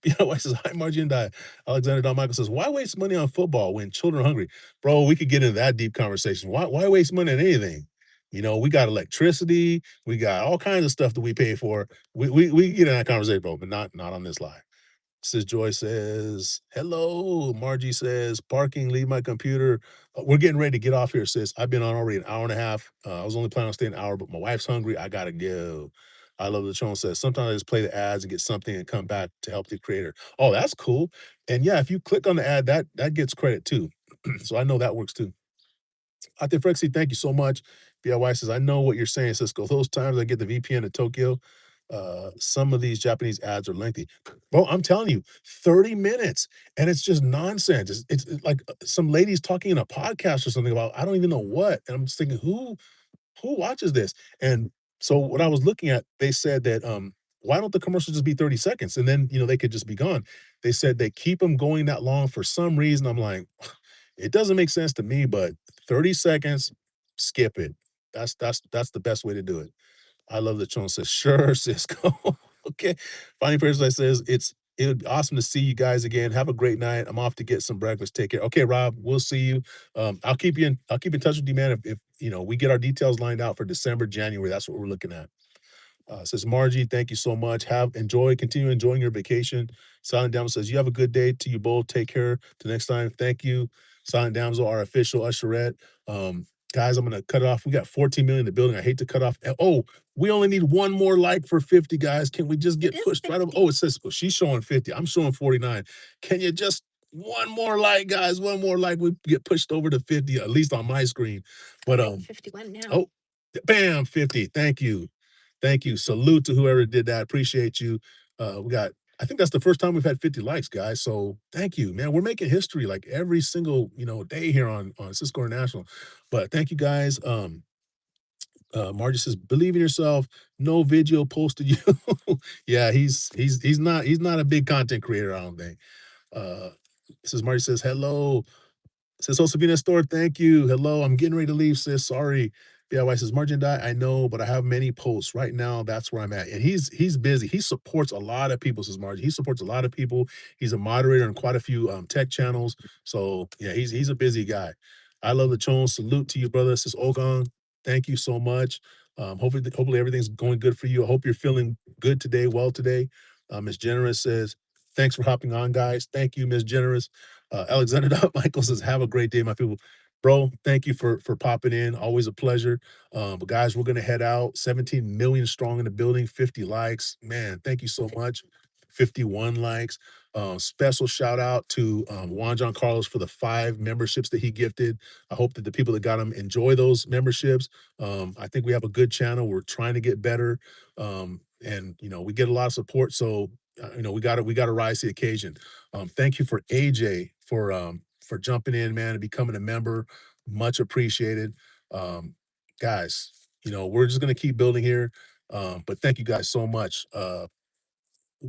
BLY says, "Hi, Margie and I." Alexander Don Michael says, "Why waste money on football when children are hungry?" Bro, we could get into that deep conversation. Why waste money on anything? We got electricity, we got all kinds of stuff that we pay for. We can get in that conversation, bro, but not on this live. Says Joy says, "Hello." Margie says, "Parking, leave my computer." We're getting ready to get off here, sis. I've been on already an hour and a half. I was only planning on staying an hour, but my wife's hungry. I gotta go. I love the Tron says, "Sometimes I just play the ads and get something and come back to help the creator." Oh, that's cool. And yeah, if you click on the ad, that gets credit too. So I know that works too. Ate Frexy, thank you so much. BIY says, "I know what you're saying, Cisco. Those times I get the VPN to Tokyo, some of these Japanese ads are lengthy." Bro, I'm telling you, 30 minutes, and it's just nonsense. It's like some ladies talking in a podcast or something about I don't even know what, and I'm just thinking, who watches this? And so what I was looking at, they said that why don't the commercials just be 30 seconds and then they could just be gone. They said they keep them going that long for some reason. I'm like, it doesn't make sense to me, but 30 seconds, skip it. That's the best way to do it. I love that Chon says, "Sure, Cisco." Okay. Finding Paradise says, it would be awesome to see you guys again. Have a great night. I'm off to get some breakfast. Take care. Okay, Rob, we'll see you. I'll keep in touch with you, man. If we get our details lined out for December, January, that's what we're looking at. Says Margie, thank you so much. Continue enjoying your vacation. Silent Damsel says, "You have a good day to you both. Take care. Till next time. Thank you." Silent Damsel, our official usherette. Guys, I'm gonna cut it off. We got 14 million in the building. I hate to cut off. Oh, we only need one more like for 50, guys. Can we just get pushed right over? Oh, it says she's showing 50. I'm showing 49. Can you just one more like, guys? One more like. We get pushed over to 50, at least on my screen. But 51 now. Oh, bam, 50. Thank you. Thank you. Salute to whoever did that. Appreciate you. I think that's the first time we've had 50 likes, guys. So thank you, man. We're making history like every single, day here on Cisco International. But thank you guys. Margie says, "Believe in yourself. No video posted you." Yeah, he's not a big content creator, I don't think. Uh, Margie says, "Hello." Says Josefina Store, thank you. Hello, I'm getting ready to leave, sis. Sorry. BIY says margin die. I know, but I have many posts right now. That's where I'm at. And he's busy. He supports a lot of people, says Margin. He supports a lot of people. He's a moderator on quite a few tech channels. So yeah, he's a busy guy. I love the Chon. Salute to you, brother. Says Ogang. Thank you so much. Hopefully everything's going good for you. I hope you're feeling good today, well today. Miss Generous says, thanks for hopping on, guys. Thank you, Miss Generous. Alexander Michael says, "Have a great day, my people." Bro, thank you for popping in. Always a pleasure. But guys, we're gonna head out. 17 million strong in the building. 50 likes. Man, thank you so much. 51 likes. Special shout out to Juan John Carlos for the 5 memberships that he gifted. I hope that the people that got them enjoy those memberships. I think we have a good channel. We're trying to get better, and we get a lot of support. So we got to rise to the occasion. Thank you for AJ for jumping in, man, and becoming a member. Much appreciated. Guys, we're just gonna keep building here. But thank you guys so much.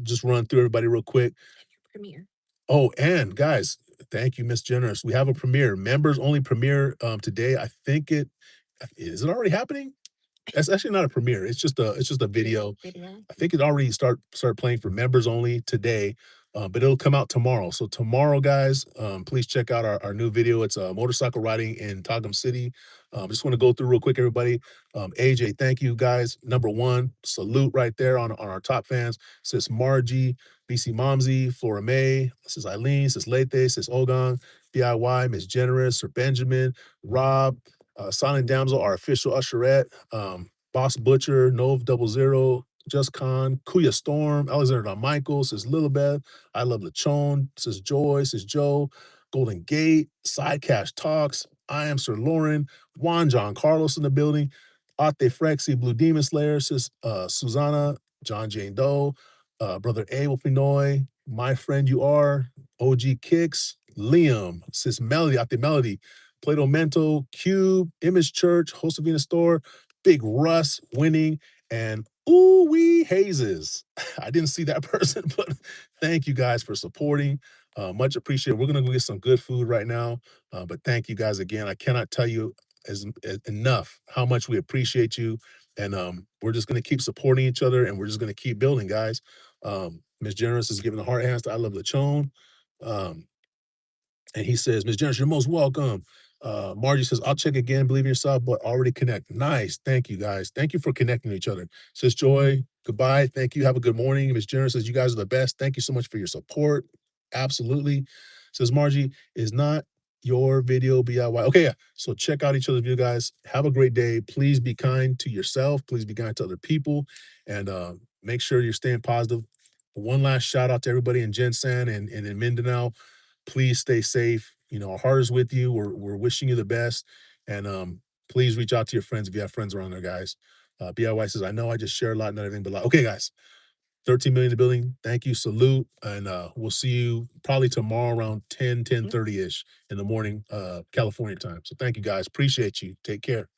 Just run through everybody real quick. Premiere. Oh, and guys, thank you, Miss Generous. We have a premiere, members only premiere today. I think it is it already happening? That's actually not a premiere. It's just a video. I think it already started playing for members only today, but it'll come out tomorrow. So tomorrow, guys, please check out our new video. It's motorcycle riding in Togum City. Just want to go through real quick, everybody. AJ, thank you guys. Number one, salute right there on our top fans. Says Margie, BC Momsy, Flora May. This is Eileen. Says Lethe. Says Ogon, DIY, Miss Generous, Sir Benjamin, Rob, Silent Damsel, our official usherette, Boss Butcher, Nove Double Zero, Just Khan, Kuya Storm, Alexander Don Michael, says Lilibeth, I Love Lechon, says Joy, says Joe, Golden Gate, Side Cash Talks, I Am Sir Lauren, Juan John Carlos in the building, Ate Frexy, Blue Demon Slayer, says Susanna, John Jane Doe, Brother Abel Pinoy, My Friend You Are, OG Kicks, Liam, says Melody, Ate Melody, Plato Mento, Cube, Image Church, Josefina Store, Big Russ winning, and ooh wee hazes. I didn't see that person, but thank you guys for supporting. Much appreciated. We're gonna go get some good food right now. But thank you guys again. I cannot tell you as enough how much we appreciate you. And we're just gonna keep supporting each other and we're just gonna keep building, guys. Miss Generous is giving the heart hands to I Love Lechon. Um, and he says, Miss Jones, you're most welcome. Margie says, I'll check again, believe in yourself, but already connect. Nice. Thank you, guys. Thank you for connecting to each other. Says Joy, goodbye. Thank you. Have a good morning. Miss Jones says, you guys are the best. Thank you so much for your support. Absolutely. Says Margie, is not your video DIY. Okay, yeah. So check out each other's video, guys. Have a great day. Please be kind to yourself. Please be kind to other people. And make sure you're staying positive. One last shout out to everybody in Jensen and in Mindanao. Please stay safe. Our heart is with you. We're wishing you the best. And please reach out to your friends if you have friends around there, guys. BIY says, I know I just share a lot, not everything, but okay, guys. 13 million in the building. Thank you. Salute. And we'll see you probably tomorrow around 10:30 ish in the morning, California time. So thank you guys. Appreciate you. Take care.